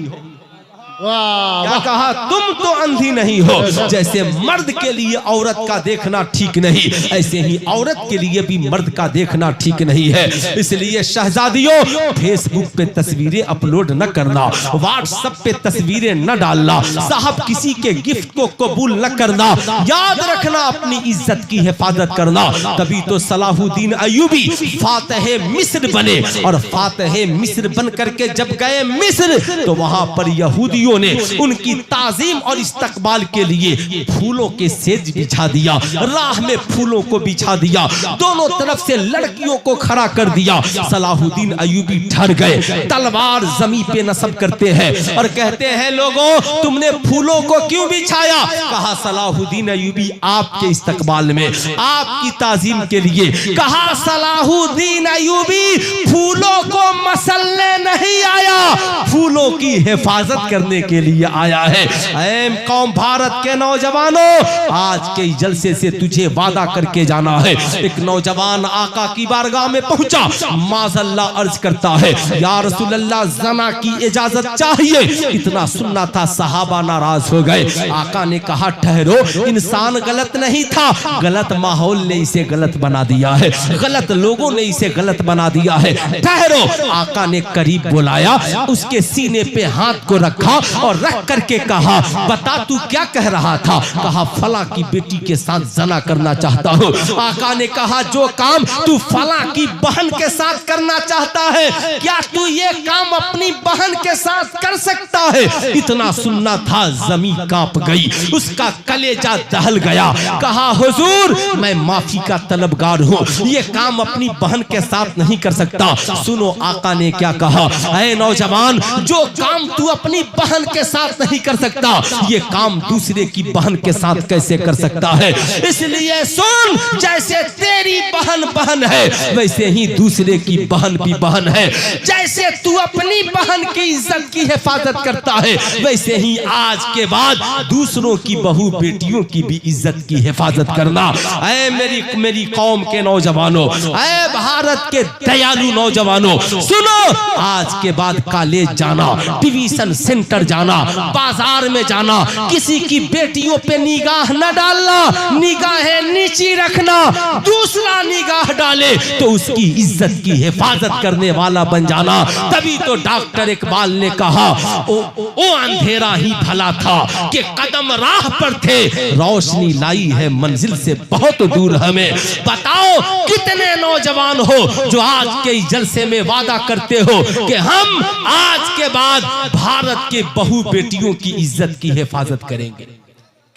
क्या कहा? तुम तो अंधी नहीं हो। जैसे मर्द के लिए औरत का देखना ठीक नहीं, ऐसे ही औरत के लिए भी मर्द का देखना ठीक नहीं है। इसलिए शहजादियों, फेसबुक पे तस्वीरें अपलोड न करना, व्हाट्सएप पे तस्वीरें न डालना, साहब किसी के गिफ्ट को कबूल न करना। याद रखना, अपनी इज्जत की हिफाजत करना। तभी तो सलाहुद्दीन अय्यूबी फातह मिस्र बने, और फातह मिस्र बन करके जब गए मिस्र तो वहां पर यहूदियों ने उनकी ताजीम और इस्तकबाल के लिए फूलों के सेज बिछा दिया, राह में फूलों को बिछा दिया, दोनों तरफ से लड़कियों को खड़ा कर दिया। सलाहुद्दीन अय्यूबी ठहर गए, तलवार जमीन पे नस्ब करते हैं और कहते हैं लोगों तुमने फूलों को क्यों बिछाया? कहा सलाहुद्दीन अय्यूबी आपके इस्तकबाल में, आपकी ताजीम के लिए। कहा सलाहुद्दीन अय्यूबी फूलों को मसलने नहीं आया, फूलों की हिफाजत करने के लिए आया है। ऐ कौम भारत के नौजवानों, आज के जलसे से तुझे वादा करके जाना है। एक नौजवान आका की बारगाह में पहुंचा, माज़अल्लाह अर्ज करता है या रसूल अल्लाह जना की इजाजत चाहिए। इतना सुनना था, सहाबा नाराज हो गए। आका ने कहा ठहरो, इंसान गलत नहीं था, गलत माहौल ने इसे गलत बना दिया है, गलत लोगों ने इसे गलत बना दिया है, ठहरो। आका ने करीब बुलाया, उसके सीने पे हाथ को रखा और रख करके कहा बता तू क्या कह रहा था? कहा फला की बेटी के साथ जना करना चाहता हूँ। आका ने कहा जो काम तू फला की बहन के साथ करना चाहता है, क्या तू ये काम अपनी बहन के साथ कर सकता है? इतना सुनना था, जमीन कांप गई, उसका कलेजा दहल गया। कहा हुजूर मैं माफी का तलबगार हूँ, ये काम अपनी बहन के साथ नहीं कर सकता। सुनो आका ने क्या कहा, ऐ नौजवान जो काम तू अपनी बहन के साथ नहीं कर सकता, ये काम दूसरे की बहन के साथ कैसे कर सकता है? इसलिए सुन, जैसे तेरी बहन बहन है वैसे ही दूसरे की बहन भी बहन है, जैसे जैसे तू अपनी बहन की इज्जत की हिफाजत करता है, वैसे ही आज के बाद दूसरों की बहू बेटियों की भी इज्जत की हिफाजत करना। ऐ मेरी कौम के नौजवानों, ऐ भारत के दयालु नौजवानों, सुनो, आज के बाद कॉलेज जाना, ट्यूशन सेंटर जाना, बाजार में जाना, किसी की बेटियों पे निगाह न डालना, निगाहें नीची रखना। दूसरा निगाह डाले तो उसकी इज्जत की हिफाजत करने वाला बन जाना। तभी तो डॉक्टर इकबाल ने कहा, ओ अंधेरा ही भला था कि कदम राह पर थे, रोशनी लाई है मंजिल से बहुत दूर हमें। बताओ कितने नौजवान हो जो आज के जलसे में वादा करते हो कि हम आज के बाद भारत के बहू बेटियों की इज्जत की हिफाजत करेंगे?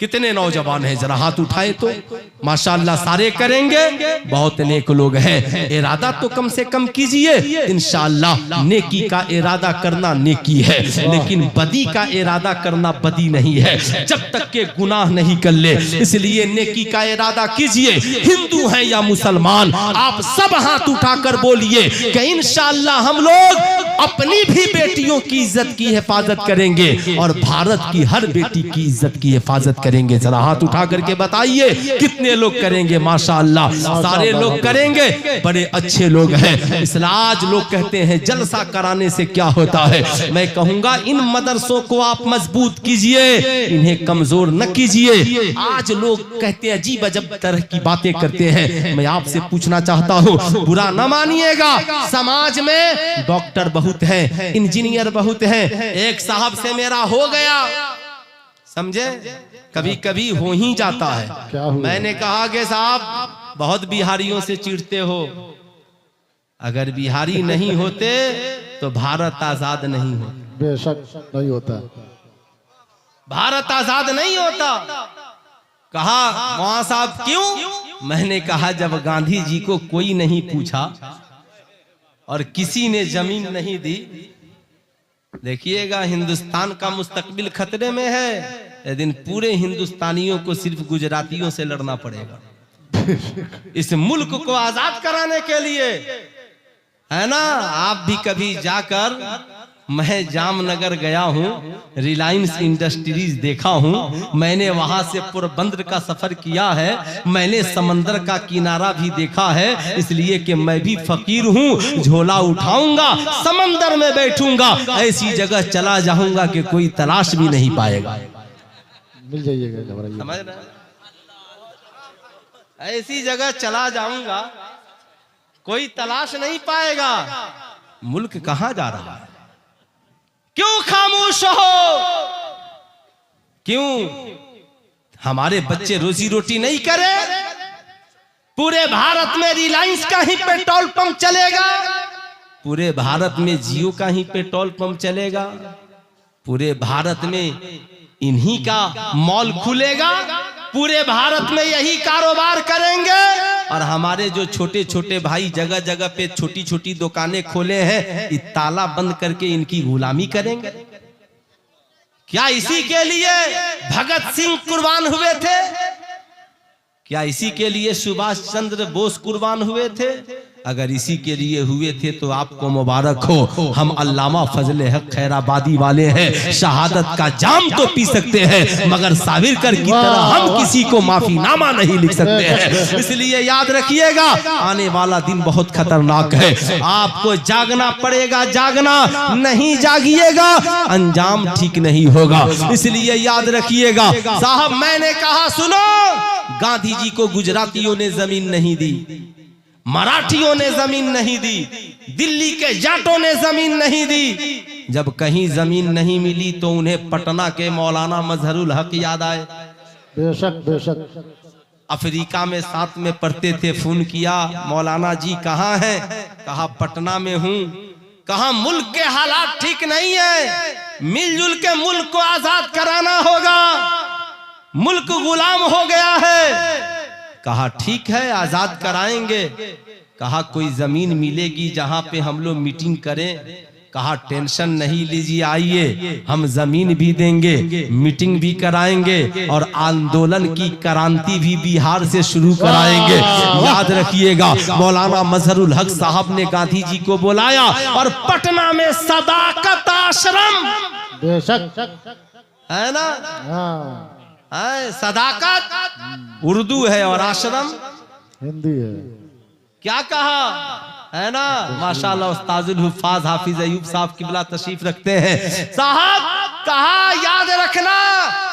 कितने नौजवान हैं, जरा हाथ उठाए तो। माशाअल्लाह सारे करेंगे, बहुत नेक लोग हैं। इरादा तो कम से कम कीजिए, इंशाअल्लाह नेकी का इरादा करना नेकी है, लेकिन बदी का इरादा करना बदी नहीं है जब तक के गुनाह नहीं कर ले। इसलिए नेकी का इरादा कीजिए। हिंदू हैं या मुसलमान, आप सब हाथ उठाकर बोलिए कि इंशाअल्लाह हम लोग अपनी भी बेटियों की इज्जत की हिफाजत करेंगे और भारत की हर बेटी की इज्जत की हिफाजत करेंगे। जरा हाथ उठा करके बताइए कितने लोग करेंगे? माशाअल्लाह सारे लोग करेंगे, बड़े अच्छे लोग हैं। इसलिए आज लोग कहते हैं जलसा कराने से क्या होता है। मैं कहूंगा इन मदरसों को आप मजबूत कीजिए, इन्हें कमजोर न कीजिए। आज लोग कहते हैं अजीब अजब तरह की बातें करते हैं। मैं आपसे पूछना चाहता हूँ, बुरा न मानिएगा, समाज में डॉक्टर बहुत हैं, इंजीनियर बहुत हैं। एक साहब से मेरा हो गया, समझे, कभी कभी हो ही जाता है। मैंने कहा कि साहब बहुत बिहारियों से चिढ़ते हो, अगर बिहारी नहीं होते तो भारत आजाद नहीं होता। बेशक नहीं होता, भारत आजाद नहीं होता। कहा वहां साहब क्यों? मैंने कहा जब गांधी जी को कोई नहीं पूछा और किसी ने जमीन नहीं दी, देखिएगा हिंदुस्तान का मुस्तकबिल खतरे में है, लेकिन पूरे हिंदुस्तानियों को सिर्फ गुजरातियों से लड़ना पड़ेगा इस मुल्क को आजाद कराने के लिए, है ना। आप भी कभी जाकर, मैं जामनगर गया हूँ, रिलायंस इंडस्ट्रीज देखा हूँ, मैंने वहां से पोरबंदर का सफर किया है, मैंने समंदर का किनारा भी देखा है। इसलिए कि मैं भी फकीर हूँ, झोला उठाऊंगा, समंदर में बैठूंगा, ऐसी जगह चला जाऊंगा कि कोई तलाश भी नहीं पाएगा। मिल जाइएगा, समझ रहे? ऐसी जगह चला जाऊंगा, कोई तलाश नहीं पाएगा। मुल्क कहां जा रहा है? क्यों खामोश हो? क्यों हमारे बच्चे रोजी रोटी नहीं करे? पूरे भारत में रिलायंस का ही पेट्रोल पंप चलेगा, पूरे भारत में जियो का ही पेट्रोल पंप चलेगा, पूरे भारत में इन्हीं का मॉल खुलेगा, पूरे भारत में यही कारोबार करेंगे। और हमारे जो छोटे छोटे भाई जगह जगह पे छोटी छोटी दुकानें खोले हैं, ये ताला बंद करके इनकी गुलामी करेंगे। क्या इसी के लिए भगत सिंह कुर्बान हुए थे? क्या इसी के लिए सुभाष चंद्र बोस कुर्बान हुए थे? अगर इसी के लिए हुए थे तो आपको मुबारक हो। हम अल्लामा फजले हक खैराबादी वाले हैं, शहादत का जाम तो पी सकते हैं, मगर साविरकर की तरह हम किसी को माफीनामा नहीं लिख सकते हैं। इसलिए याद रखिएगा, आने वाला दिन बहुत खतरनाक है। आपको जागना पड़ेगा, जागना नहीं जागिएगा अंजाम ठीक नहीं होगा। इसलिए याद रखिएगा साहब, मैंने कहा सुनो, गांधी जी को गुजरातियों ने जमीन नहीं दी, मराठियों ने जमीन नहीं दी, दिल्ली के जाटों ने जमीन नहीं दी। जब कहीं जमीन नहीं मिली तो उन्हें पटना के मौलाना मजहरुल हक याद आए। बेशक बेशक। अफ्रीका में साथ में पढ़ते थे, फोन किया, मौलाना जी कहाँ हैं? कहा पटना में हूँ। कहा मुल्क के हालात ठीक नहीं है, मिलजुल के मुल्क को आजाद कराना होगा, मुल्क गुलाम हो गया है। कहा ठीक है आजाद कराएंगे। कहा कोई जमीन मिलेगी जहां पे हम लोग मीटिंग करें? कहा टेंशन नहीं लीजिए, आइए हम जमीन भी देंगे, मीटिंग भी कराएंगे और आंदोलन की क्रांति भी बिहार से शुरू कराएंगे। याद रखिएगा, मौलाना मजहरुल हक साहब ने गांधी जी को बुलाया और पटना में सदाकत आश्रम, बेशक है ना, है सदाकत उर्दू है और आश्रम हिंदी है। क्या कहा, है ना। माशाल्लाह उस्ताजुल हुफ्फाज हाफिज अयूब साहब किबला तशरीफ रखते हैं। साहब कहा याद रखना,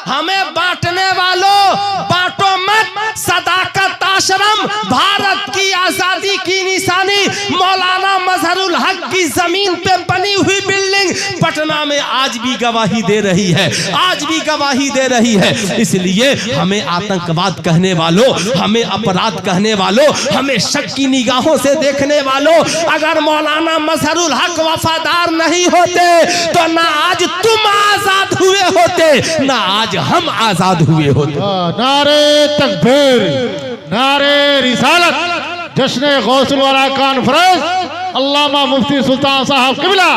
हमें बांटने वालों बांटो मत, सदाकत आश्रम भारत की आजादी की निशानी, मौलाना मजहरुल हक की जमीन पे बनी हुई बिल्डिंग पटना में आज भी गवाही दे रही है, आज भी गवाही दे रही है। इसलिए हमें आतंकवाद कहने वालों, हमें अपराध कहने वालों, हमें शक की निगाहों से देखने वालों, अगर मौलाना मजहरुल हक वफादार नहीं होते तो ना आज तुम आजाद हुए होते, ना आज हम आजाद हुए होते। नारे तकबीर, नारे रिसालत, जश्न गौसुल वाला कॉन्फ्रेंस, अल्लामा मुफ्ती सुल्तान साहब किबला।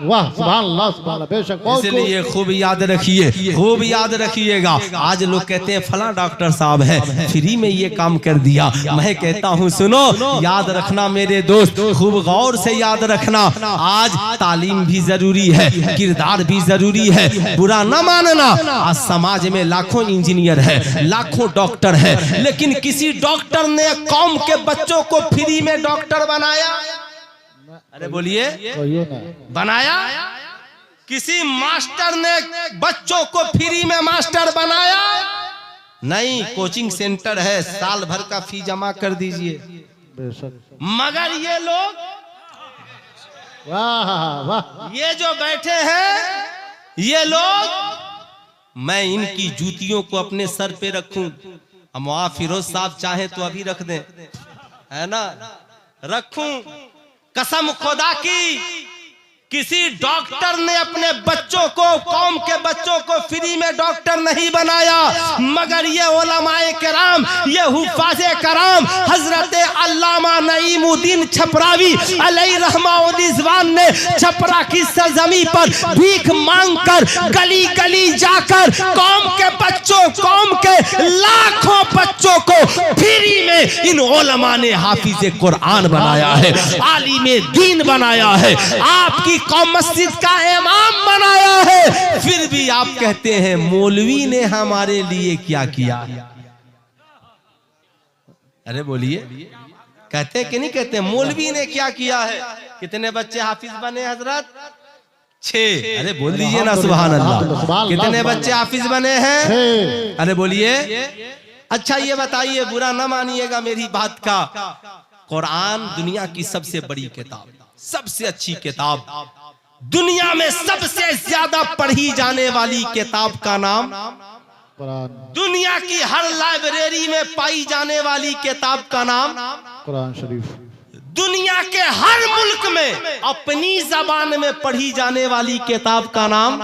वाह सुभान अल्लाह, सुभान अल्लाह, बेशक। इसलिए खूब याद रखिए, खूब याद रखिएगा। आज लोग कहते हैं फला डॉक्टर साहब है, फ्री में ये काम कर दिया। मैं कहता हूँ सुनो, याद रखना मेरे दोस्त, खूब गौर से याद रखना। आज तालीम भी जरूरी है, किरदार भी जरूरी है, बुरा न मानना। आज समाज में लाखों इंजीनियर है, लाखों डॉक्टर है, लेकिन किसी डॉक्टर ने कौम के बच्चों को फ्री में डॉक्टर बनाया? अरे बोलिए, बनाया? किसी मास्टर ने बच्चों को फ्री में मास्टर बनाया? नहीं, कोचिंग सेंटर है, साल भर का फी जमा कर दीजिए। मगर ये लोग, वाह वाह, ये जो बैठे हैं ये लोग, मैं इनकी जूतियों को अपने सर पे रखूं। हम वहां फिरोज साहब चाहे तो अभी रख दें, है ना, रखूं। कसम खुदा की, किसी डॉक्टर ने अपने बच्चों को, कौम के बच्चों को फ्री में डॉक्टर नहीं बनाया, मगर ये उलमाए कराम, ये हुफ़ाज़े कराम, हजरत अल्लामा नईमुद्दीन छपरावी अलैहि रहमतुल्लाह ने छपरा की सरजमी पर भीख मांगकर गली गली जाकर कौम के बच्चों, कौम के लाखों बच्चों को फ्री में इन उलमा ने हाफिज़े कुरान बनाया है, आलिमे दीन बनाया है, आपकी कौम मस्जिद का इमाम बनाया है। फिर भी आप कहते हैं मौलवी ने हमारे लिए क्या किया? अरे बोलिए, कहते कि नहीं कहते? मौलवी ने क्या किया है? कितने बच्चे हाफिज बने हजरत? 6। अरे बोल दीजिए ना सुभान अल्लाह। कितने बच्चे हाफिज बने हैं? अरे बोलिए। अच्छा ये बताइए, बुरा ना मानिएगा मेरी बात का, कुरान दुनिया की सबसे बड़ी किताब, सबसे अच्छी किताब, दुनिया में सबसे ज्यादा पढ़ी जाने वाली किताब का नाम कुरान, दुनिया की हर लाइब्रेरी में पाई जाने वाली किताब का नाम कुरान शरीफ, दुनिया के हर मुल्क में अपनी जबान में पढ़ी जाने वाली किताब का नाम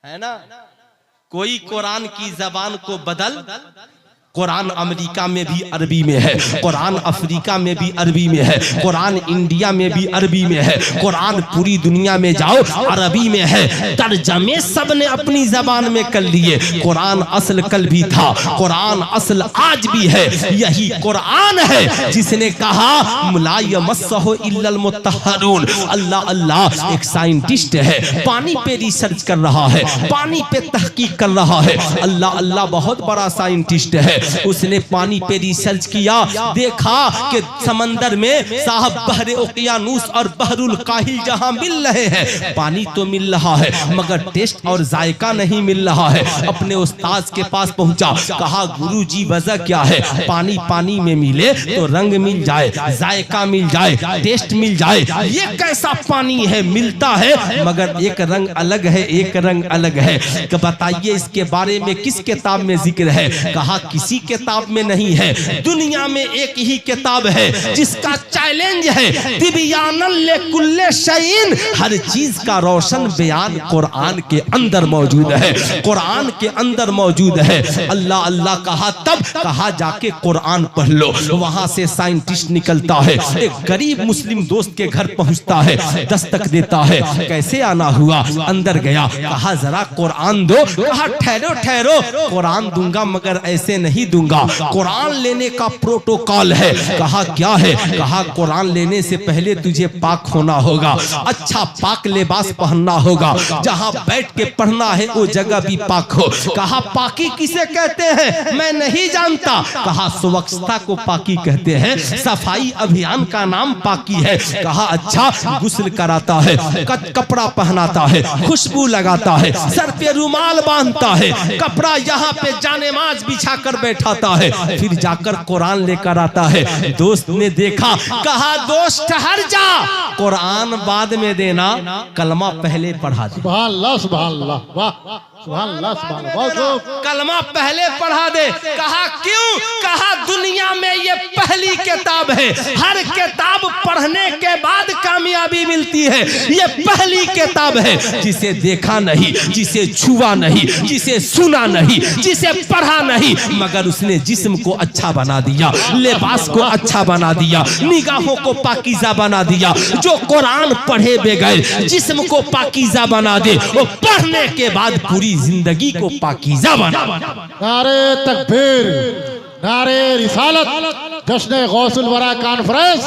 है ना। कोई कुरान की जबान को बदल, कुरान अमेरिका में भी अरबी में है, कुरान अफ्रीका में भी अरबी में है, कुरान इंडिया में भी अरबी में है, कुरान पूरी दुनिया में जाओ अरबी में है। तर्जमे सब ने अपनी जबान में कर लिए। कुरान असल कल भी था, कुरान असल आज भी है। यही कुरान है जिसने कहा ला यमस्सहु इल्लल मुत्तहरून। अल्लाह अल्लाह एक साइंटिस्ट है, पानी पे रिसर्च कर रहा है, पानी पे तहकीक कर रहा है। अल्लाह अल्लाह बहुत बड़ा साइंटिस्ट है, उसने पानी पे रिसर्च किया, देखा कि समंदर में साहब बहरे उकियानूस और बहरुल काहिल जहां मिल रहे हैं, पानी तो मिल रहा है मगर टेस्ट और जायका नहीं मिल रहा है। अपने उस्ताद के पास पहुंचा, कहा गुरुजी वजह क्या है? पानी पानी में मिले तो रंग मिल जाए, जायका मिल जाए, टेस्ट मिल जाए, ये कैसा पानी है? मिलता है मगर एक रंग अलग है, एक रंग अलग है। बताइए इसके बारे में किस किताब में जिक्र है? कहा किसी किसी किताब में नहीं है। दुनिया में एक ही किताब है जिसका चैलेंज है तिबियानन लिकुल्ले शैइन, हर चीज का रोशन बयान कुरान के अंदर मौजूद है, कुरान के अंदर मौजूद है। अल्लाह अल्लाह कहा, तब कहा जाके कुरान पढ़ लो। वहां से साइंटिस्ट निकलता है, एक गरीब मुस्लिम दोस्त के घर पहुंचता है, दस्तक देता है, कैसे आना हुआ? अंदर गया, कहा जरा कुरान दो। कहा ठहरो ठहरो, कुरान दूंगा मगर ऐसे नहीं दूंगा, कुरान लेने का प्रोटोकॉल है। कहा क्या है? कहा कुरान लेने से पहले तुझे पाक होना होगा, अच्छा पाक लिबास पहनना होगा, जहां बैठ के पढ़ना है वो जगह भी पाक हो। कहा पाकी किसे कहते हैं? मैं नहीं जानता। कहा स्वच्छता को पाकी कहते हैं, सफाई अभियान का नाम पाकी है। कहा अच्छा, गुस्ल कराता है, कपड़ा पहनाता है, खुशबू लगाता है, सर पे रुमाल बांधता है, कपड़ा यहाँ पे जानेमाज बिछा कर बैठाता है, फिर जाकर कुरान लेकर आता है। दोस्त ने देखा, कहा दोस्त ठहर जा, कुरान बाद में देना, कलमा पहले पढ़ा दे। सुभान अल्लाह, सुभान अल्लाह, वाह सुभान अल्लाह, सुभान अल्लाह, कलमा पहले पढ़ा दे। कहा क्यों? कहा दुनिया में ये पहली किताब है, हर किताब पढ़ने के बाद कामयाबी मिलती है, ये पहली किताब है जिसे देखा नहीं, जिसे छुआ नहीं, जिसे सुना नहीं, जिसे पढ़ा नहीं, मगर उसने जिस्म को अच्छा बना दिया, लिबास को अच्छा बना दिया, निगाहों को पाकीज़ा बना दिया। जो कुरान पढ़े बगैर जिस्म को पाकीज़ा बना दे, वो पढ़ने के बाद पूरी जिंदगी को पाकीज़ा बना। नारे तकबीर, नारे रिसालत, जश्न गौसुल वरा कॉन्फ्रेंस,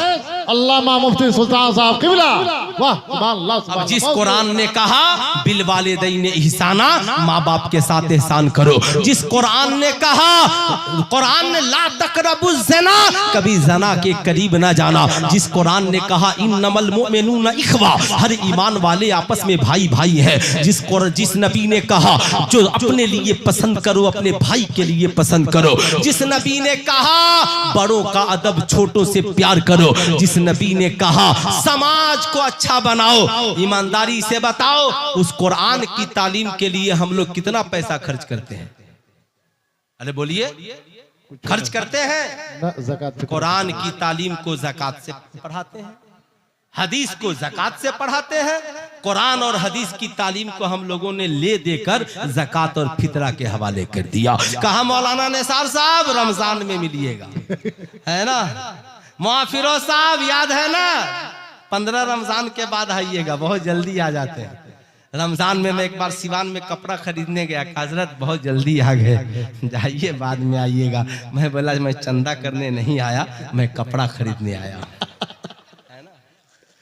अल्लामा मुफ्ती सुल्तान साहब किबला, वाह सुभान अल्लाह, सुभान अब जिस अल्लाह। कुरान ने कहा बिल वालिदैन इहसाना, माँ बाप के साथ एहसान करो, जिस कुरान ने कहा, कुरान ने ला तकरबुज ज़िना, कभी जना के करीब ना जाना, जिस कुरान ने कहा इन्नमल मुमिनूना इख्वा, हर ईमान वाले आपस में भाई भाई है, जिस नबी ने कहा जो अपने लिए पसंद करो अपने भाई के लिए पसंद करो, जिस नबी ने कहा बड़ों का अदब छोटों से प्यार करो, जिस नबी ने कहा समाज को अच्छा बनाओ, ईमानदारी से बताओ उस कुरान की तालीम के लिए हम लोग कितना पैसा खर्च करते हैं? अरे बोलिए, खर्च करते हैं? ज़कात कुरान की तालीम को ज़कात से पढ़ाते हैं, हदीस को ज़कात से पढ़ाते हैं। कुरान और हदीस की तालीम को हम लोगों ने ले देकर ज़कात और फितरा के हवाले कर दिया। कहा मौलाना निसार साहब रमजान में मिलिएगा, है ना? मुआफिरो साहब याद है ना, 15 रमजान के बाद आइएगा, बहुत जल्दी आ जाते हैं। रमजान में मैं एक बार सिवान में कपड़ा खरीदने गया, हजरत बहुत जल्दी आ गए, जाइए बाद में आइएगा। मैं बोला मैं चंदा करने नहीं आया, मैं कपड़ा खरीदने आया।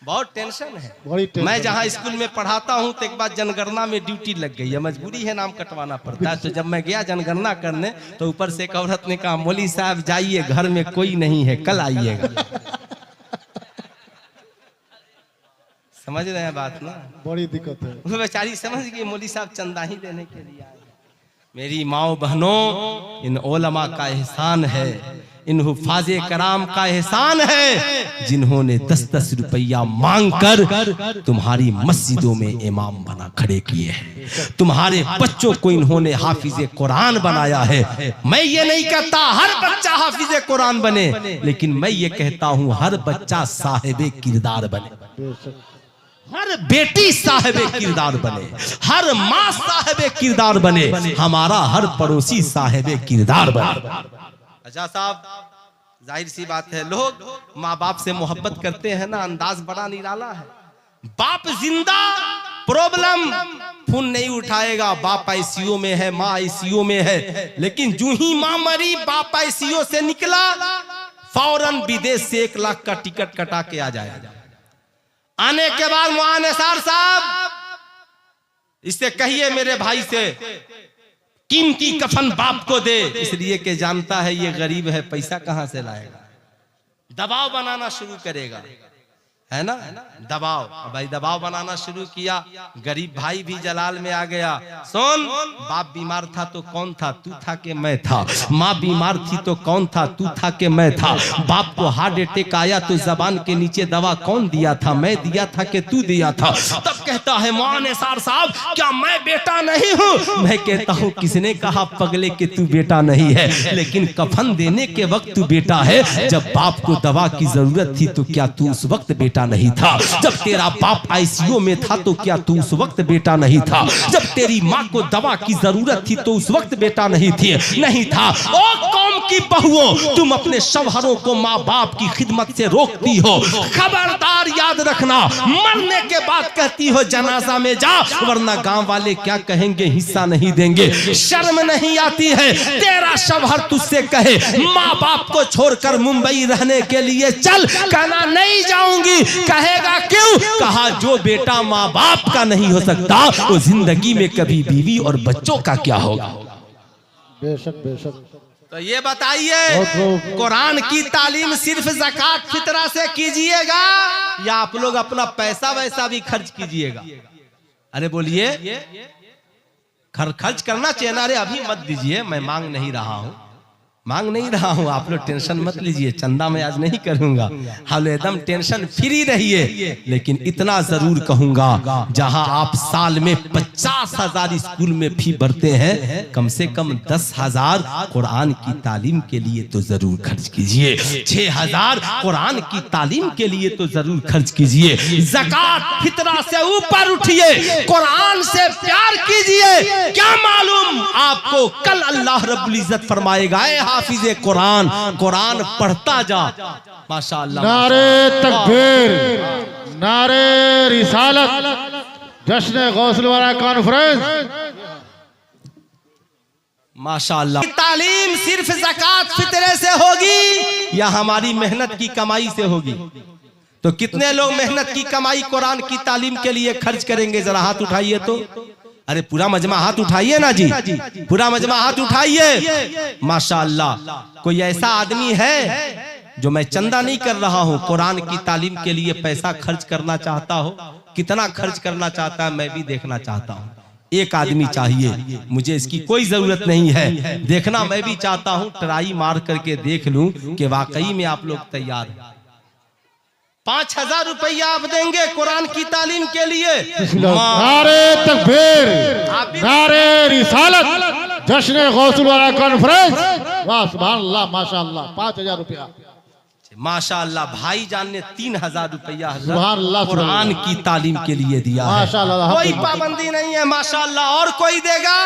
बहुत टेंशन है। मैं जहाँ स्कूल में पढ़ाता हूँ तो एक बार जनगणना में ड्यूटी लग गई है, मजबूरी है, नाम कटवाना पड़ता है। तो जब मैं गया जनगणना करने तो ऊपर से एक औरत ने कहा मौली साहब जाइए, घर में कोई नहीं है, कल आइएगा। समझ रहे हैं बात ना? बड़ी दिक्कत है। वो बेचारी समझ गई मौली साहब चंदा ही देने के लिए आए। मेरी माओ बहनों, इन ओलमा का एहसान है, इन हुफाजे कराम का एहसान है, जिन्होंने 10-10 रुपया मांग कर तुम्हारी मस्जिदों में इमाम बना खड़े किए हैं। तुम्हारे बच्चों को इन्होंने हाफिजे कुरान बनाया है। मैं ये नहीं कहता हर बच्चा हाफिजे कुरान बने, लेकिन मैं ये कहता हूँ हर बच्चा साहिबे किरदार बने, हर बेटी साहिबे किरदार बने, हर माँ साहिबे किरदार बने, हमारा हर पड़ोसी साहिबे किरदार बने। अच्छा साहब, जाहिर सी बात है लोग माँ बाप से मोहब्बत करते हैं ना, अंदाज बड़ा निराला है। बाप जिंदा, प्रॉब्लम, फोन नहीं उठाएगा, बाप आईसीयू में है, माँ आईसीयू में है, लेकिन जो ही माँ मरी बाप आईसीयू से निकला, फौरन विदेश से 1 लाख का टिकट कटा के आ जाएगा। आने के बाद मौलाना निसार साहब इससे कहिए मेरे भाई से कीमती कफन बाप को दे, इसलिए कि जानता है ये गरीब है, पैसा कहां से लाएगा। दबाव बनाना शुरू करेगा। है ना, दबाव। भाई दबाव बनाना शुरू किया, गरीब भाई भी जलाल में आ गया। सुन, बाप बीमार था तो कौन था, तू था कि मैं था। माँ बीमार थी तो कौन था, तू था कि मैं था। बाप को हार्ट अटैक आया तो जबान के नीचे दवा कौन दिया था, मैं दिया था कि तू दिया था। तब कहता है मां निसार साहब, क्या मैं बेटा नहीं हूँ? मैं कहता हूँ किसने कहा पगले कि तू बेटा नहीं है, लेकिन कफन देने के वक्त तू बेटा है। जब बाप को दवा की जरूरत थी तो क्या तू उस वक्त बेटा नहीं था? जब तेरा बाप आईसीयू में था तो क्या तू उस वक्त बेटा नहीं था? जब तेरी माँ को दवा की जरूरत थी तो उस वक्त बेटा नहीं था। ओ कौम की बहुओं, तुम अपने शौहरों को माँ बाप की खिदमत से रोकती हो। खबरदार याद रखना, मरने के बाद कहती हो जनाजा में जा, वरना गांव वाले क्या कहेंगे, हिस्सा नहीं देंगे। शर्म नहीं आती है? तेरा शौहर तुझसे कहे माँ बाप को छोड़कर मुंबई रहने के लिए चल, कहना नहीं जाऊंगी। कहेगा क्यों? कहा जो बेटा माँ बाप का नहीं हो सकता वो जिंदगी में कभी बीवी और बच्चों का क्या होगा। बेशक बेशक। तो ये बताइए, कुरान की तालीम सिर्फ ज़कात फितरा से कीजिएगा या आप लोग अपना पैसा वैसा भी खर्च कीजिएगा? अरे बोलिए, खर्च करना चाहिए ना। अरे अभी मत दीजिए, मैं मांग नहीं रहा हूं, आप लोग टेंशन मत लीजिए, चंदा मैं आज नहीं करूंगा, हाल एकदम टेंशन फ्री रहिए। लेकिन इतना जरूर कहूंगा, जहां आप साल में 50,000 स्कूल में फी भरते हैं, कम से कम 10,000 कुरान की तालीम के लिए तो जरूर खर्च कीजिए। 6,000 कुरान की तालीम के लिए तो जरूर खर्च कीजिए। ज़कात फितरा से ऊपर उठिए, कुरान से प्यार कीजिए। क्या मालूम आपको कल अल्लाह रब्बुल इज्जत फरमाएगा, हाफिज़े कुरान, कुरान पढ़ता जा। माशाअल्लाह। नारे तकबीर, नारे रिसालत, जश्न गौसुल वाला कॉन्फ्रेंस। माशाअल्लाह। तालीम सिर्फ ज़कात फितरे से होगी या हमारी मेहनत की कमाई से होगी? तो कितने लोग मेहनत की कमाई कुरान की तालीम के लिए खर्च करेंगे? जरा हाथ उठाइए तो। अरे पूरा मजमा हाथ उठाइए ना जी, पूरा मजमा हाथ उठाइए। माशाअल्लाह। कोई ऐसा आदमी है जो मैं चंदा नहीं कर रहा हूं, कुरान की तालीम के लिए पैसा खर्च करना चाहता हो? कितना खर्च करना चाहता है मैं भी देखना चाहता हूं। एक आदमी चाहिए, मुझे इसकी कोई जरूरत नहीं है, देखना मैं भी चाहता हूं, ट्राई मार करके देख लूं कि वाकई में आप लोग तैयार हैं। 5,000 रुपया आप देंगे कुरान की तालीम के लिए? नारे तकबीर, नारे रिसालत, जश्न गौसुल वाला कॉन्फ्रेंस। वाह सुभान अल्लाह, माशाअल्लाह। 5,000 रुपया। माशाअल्लाह। भाईजान ने 3,000 रुपया कुरान की तालीम के लिए दिया। माशाअल्लाह, कोई पाबंदी नहीं है। माशाअल्लाह। और कोई देगा?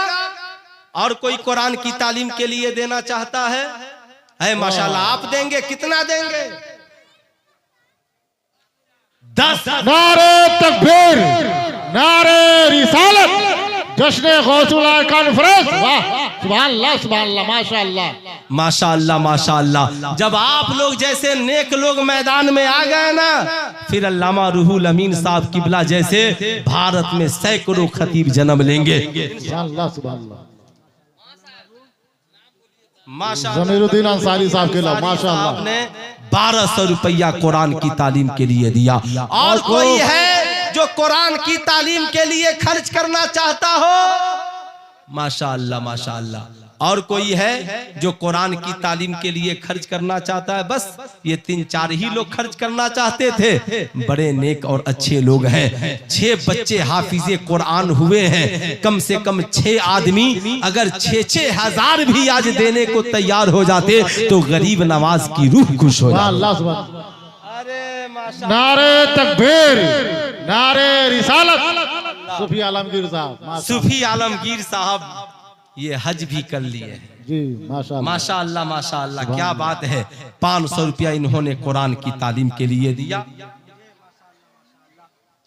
और कोई कुरान की तालीम के लिए देना चाहता है? माशाअल्लाह। आप देंगे? कितना देंगे? 10। नारे तकबीर, नारे रिसालत, जश्न गौसुल कॉन्फ्रेंस। वाह सुभान अल्लाह, सुभान अल्लाह, माशाअल्लाह, माशाअल्लाह, माशाअल्लाह। जब आप लोग जैसे नेक लोग मैदान में आ गए ना, फिर अल्लामा रूहुल अमीन साहब किबला जैसे भारत में सैकड़ों खतीब जन्म लेंगे। सुभान अल्लाह, सुभान अल्लाह। माशाअल्लाह। जमीरुद्दीन अंसारी साहब के लिए माशाअल्लाह ने 1,200 रुपया कुरान की तालीम के लिए दिया। और कोई है जो कुरान की तालीम के लिए खर्च करना चाहता हो? माशाअल्लाह, माशाअल्लाह। और कोई है जो कुरान की तालीम के लिए खर्च करना चाहता है? बस ये 3-4 ही लोग खर्च करना चाहते थे। बड़े नेक और अच्छे लोग हैं। 6 बच्चे हाफिजे कुरान हुए हैं। कम से कम 6 आदमी अगर 6-6 हजार भी आज देने को तैयार हो जाते तो गरीब नवाज की रूह खुश हो जाती। अरे नारे तकबीर, नारे रिसालत, सूफी आलमगीर साहब। सूफी आलमगीर साहब ये हज भी कर लिए जी। माशाअल्लाह, माशाअल्लाह, माशाअल्लाह। क्या बात है। 500 रुपया इन्होंने कुरान की तालीम के लिए दिया।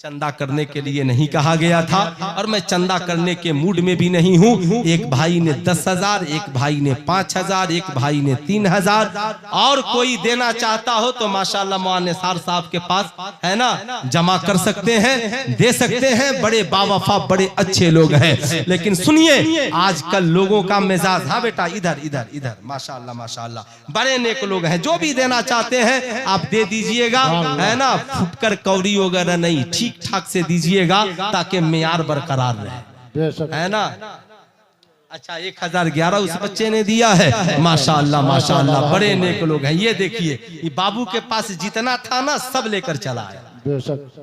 चंदा करने के लिए नहीं कहा गया था और मैं चंदा करने के मूड में भी नहीं हूँ। एक भाई ने 10,000, एक भाई ने 5,000, एक भाई ने 3,000, और कोई देना चाहता हो तो माशाल्लाह मौलाना निसार साहब के पास है ना, जमा कर सकते हैं, दे सकते हैं। बड़े बावफा बड़े अच्छे लोग हैं। लेकिन सुनिए आजकल लोगों का मिजाज, हाँ बेटा इधर इधर इधर, माशाल्लाह माशाल्लाह बड़े नेक लोग हैं। जो भी देना चाहते हैं आप दे दीजिएगा, है ना, फुटकर कौड़ी वगैरह नहीं, ठीक ठाक से दीजिएगा ताकि मेयार बरकरार रहे, है ना। अच्छा 1011 उस बच्चे ने दिया है, माशाल्लाह माशाल्लाह बड़े नेक लोग हैं। ये देखिए ये बाबू के पास जितना था ना सब लेकर चला आया,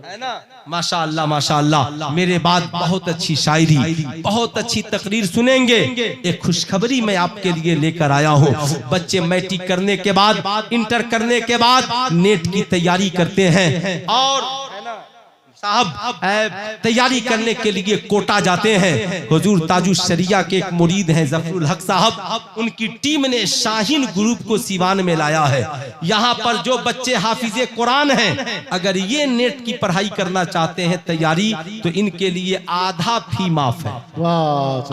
है ना, माशाल्लाह माशाल्लाह। मेरे बाद बहुत अच्छी शायरी, बहुत अच्छी तकरीर सुनेंगे। एक खुशखबरी मैं आपके लिए लेकर आया हूँ। बच्चे मैट्रिक करने के बाद, इंटर करने के बाद नेट की तैयारी करते हैं और साहब तैयारी करने के लिए कोटा जाते हैं। हुजूर ताजुश शरिया के एक मुरीद हैं जफरुल हक साहब, उनकी टीम ने शाहीन ग्रुप को सीवान में लाया है। यहाँ पर जो बच्चे हाफिजे कुरान हैं, अगर ये नेट की पढ़ाई करना चाहते हैं तैयारी, तो इनके लिए आधा फी माफ है,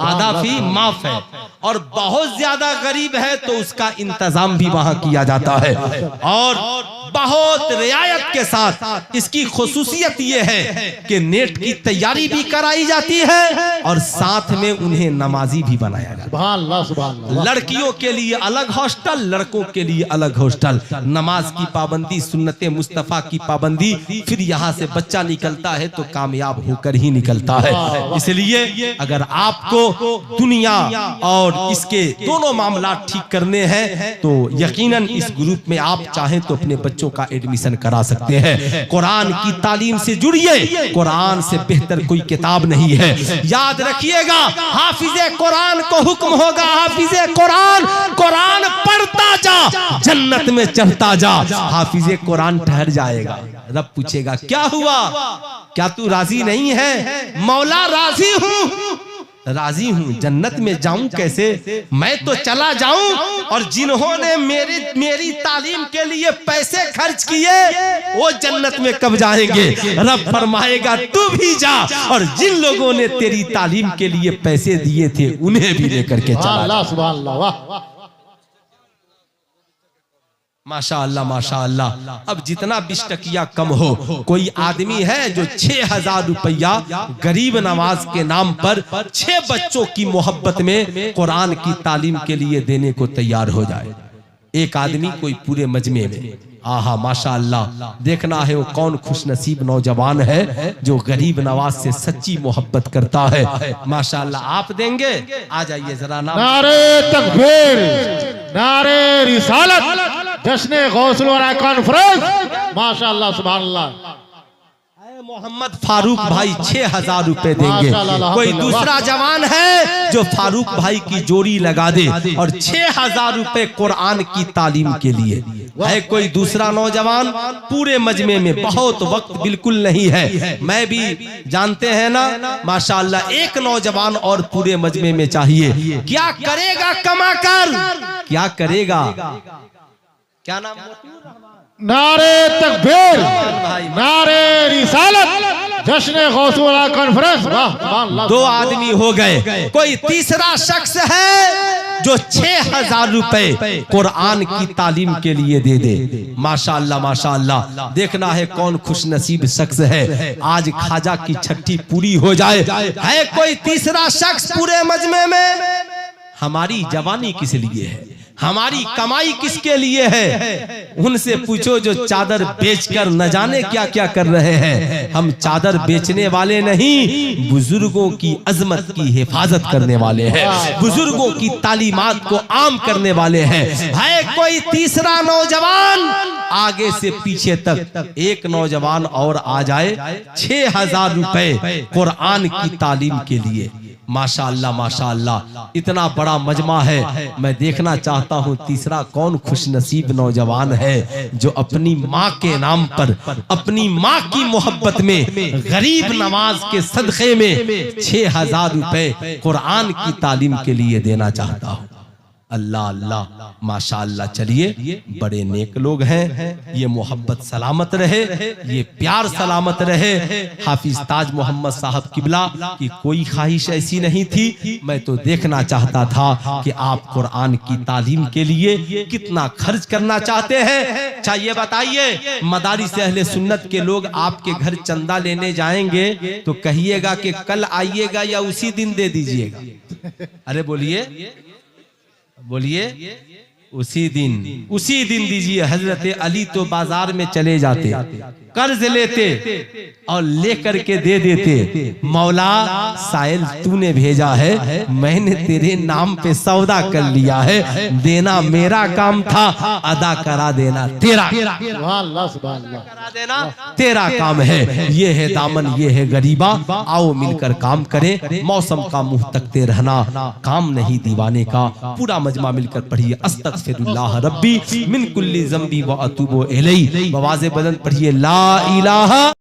आधा फी माफ है। और बहुत ज्यादा गरीब है तो उसका इंतजाम भी वहां किया जाता है और बहुत रियायत के साथ। इसकी खुसूसियत ये है कि नेट की तैयारी भी कराई जाती है और साथ में उन्हें नमाजी भी बनाया जाता है। सुभान अल्लाह, सुभान अल्लाह। लड़कियों के लिए अलग हॉस्टल, लड़कों के लिए अलग हॉस्टल। नमाज की पाबंदी, सुन्नते मुस्तफा की पाबंदी, फिर यहाँ से बच्चा निकलता है तो कामयाब होकर ही निकलता है। इसलिए अगर आपको दुनिया और इसके दोनों मामला ठीक करने हैं तो यकीनन इस ग्रुप में आप चाहें तो अपने बच्चों का एडमिशन करा सकते हैं। कुरान की तालीम से जुड़िए, कुरान से बेहतर कोई किताब नहीं है। याद रखिएगा हाफिजे कुरान को हुक्म होगा, हाफिजे कुरान, कुरान पढ़ता जा, जन्नत में चढ़ता जा। हाफिजे कुरान ठहर जाएगा, रब पूछेगा क्या हुआ, क्या तू राजी नहीं है? मौला राजी हूँ, राजी हूँ, जन्नत में जाऊं कैसे? मैं तो चला जाऊं और जिन्होंने मेरी तालीम के लिए पैसे खर्च किए वो जन्नत में कब जाएंगे? रब फरमाएगा तू भी जा और जिन लोगों ने तेरी तालीम के लिए पैसे दिए थे उन्हें भी लेकर के चला। सुभान अल्लाह, वाह माशाअल्लाह माशाअल्लाह। अब जितना 20 टकिया कम हो, कोई आदमी है जो 6,000 रुपया गरीब नवाज के नाम पर 6 बच्चों की मोहब्बत में कुरान की तालीम के लिए देने को तैयार हो जाए। एक आदमी कोई पूरे मजमे में, आहा माशाअल्लाह, देखना है वो कौन खुशनसीब नौजवान है जो गरीब नवाज से सच्ची मोहब्बत करता है। माशाअल्लाह आप देंगे, आ जाइए जरा नाम। नारे तकबीर, नारे रिसालत, जश्न गौसुल वरा कॉन्फ्रेंस, माशाअल्लाह सुभान अल्लाह। मोहम्मद फारूक भाई 6,000 रुपए देंगे। कोई दूसरा जवान है जो फारूक भाई की जोड़ी लगा दे और 6,000 रुपए कुरान की तालीम के लिए है। कोई दूसरा नौजवान पूरे मजमे में, बहुत वक्त बिल्कुल नहीं है, मैं भी जानते हैं ना माशाअल्लाह, एक नौजवान और पूरे मजमे में चाहिए। क्या करेगा कमा कर, क्या करेगा? क्या नाम? नारे तकबीर, नारे रिसालत, जश्न गौसुल वरा कॉन्फ्रेंस। दो आदमी हो गए। कोई तीसरा शख्स है जो 6,000 रुपए कुरान की तालीम के लिए दे दे। माशाअल्लाह माशाअल्लाह। देखना है कौन खुशनसीब शख्स है, आज खाजा की छठी पूरी हो जाए। है कोई तीसरा शख्स पूरे मजमे में? हमारी जवानी किस लिए है, हमारी कमाई किसके लिए है? उनसे पूछो जो चादर बेचकर न जाने क्या क्या कर रहे हैं। हम चादर बेचने वाले नहीं, बुजुर्गों की अजमत की हिफाजत करने वाले हैं, बुजुर्गों की तालीमात को आम करने वाले हैं। है कोई तीसरा नौजवान? आगे से पीछे तक एक नौजवान और आ जाए, 6,000 रुपए कुरान की तालीम के लिए। माशाअल्लाह माशाअल्लाह। इतना बड़ा मजमा है, मैं देखना चाहता हूँ तीसरा कौन खुशनसीब नौजवान है जो अपनी माँ के नाम पर, अपनी माँ की मोहब्बत में, गरीब नवाज के सदक़े में 6,000 रुपए कुरान की तालीम के लिए देना चाहता हूँ। अल्लाह अल्लाह माशाअल्लाह। चलिए, बड़े नेक लोग हैं, ये मोहब्बत सलामत रहे, ये प्यार सलामत रहे। हाफिज ताज मोहम्मद साहब किबला की कोई ख्वाहिश ऐसी नहीं थी, मैं तो देखना चाहता था कि आप कुरान की तालीम के लिए कितना खर्च करना चाहते हैं। चाहिए बताइए, मदारिस अहले सुन्नत के लोग आपके घर चंदा लेने जाएंगे तो कहिएगा कि कल आइएगा या उसी दिन दे दीजिएगा। अरे बोलिए बोलिए, उसी दिन दीजिए। हजरत अली तो बाजार में चले जाते, कर्ज लेते और लेकर के दे देते। मौला साइल तूने भेजा है, मैंने तेरे नाम पे सौदा कर लिया है, देना मेरा काम था, अदा करा देना तेरा, करा देना तेरा काम है। ये है दामन, ये है गरीबा, आओ मिलकर काम करें। मौसम का मुंह तकते रहना काम नहीं दीवाने का। पूरा मजमा मिलकर पढ़िए, अस्तगफिरुल्लाह रब्बी मिन कुल्ली ज़ंबी व अतूबु इलैहि। आवाज़ बुलंद पढ़िए, ला इलाहा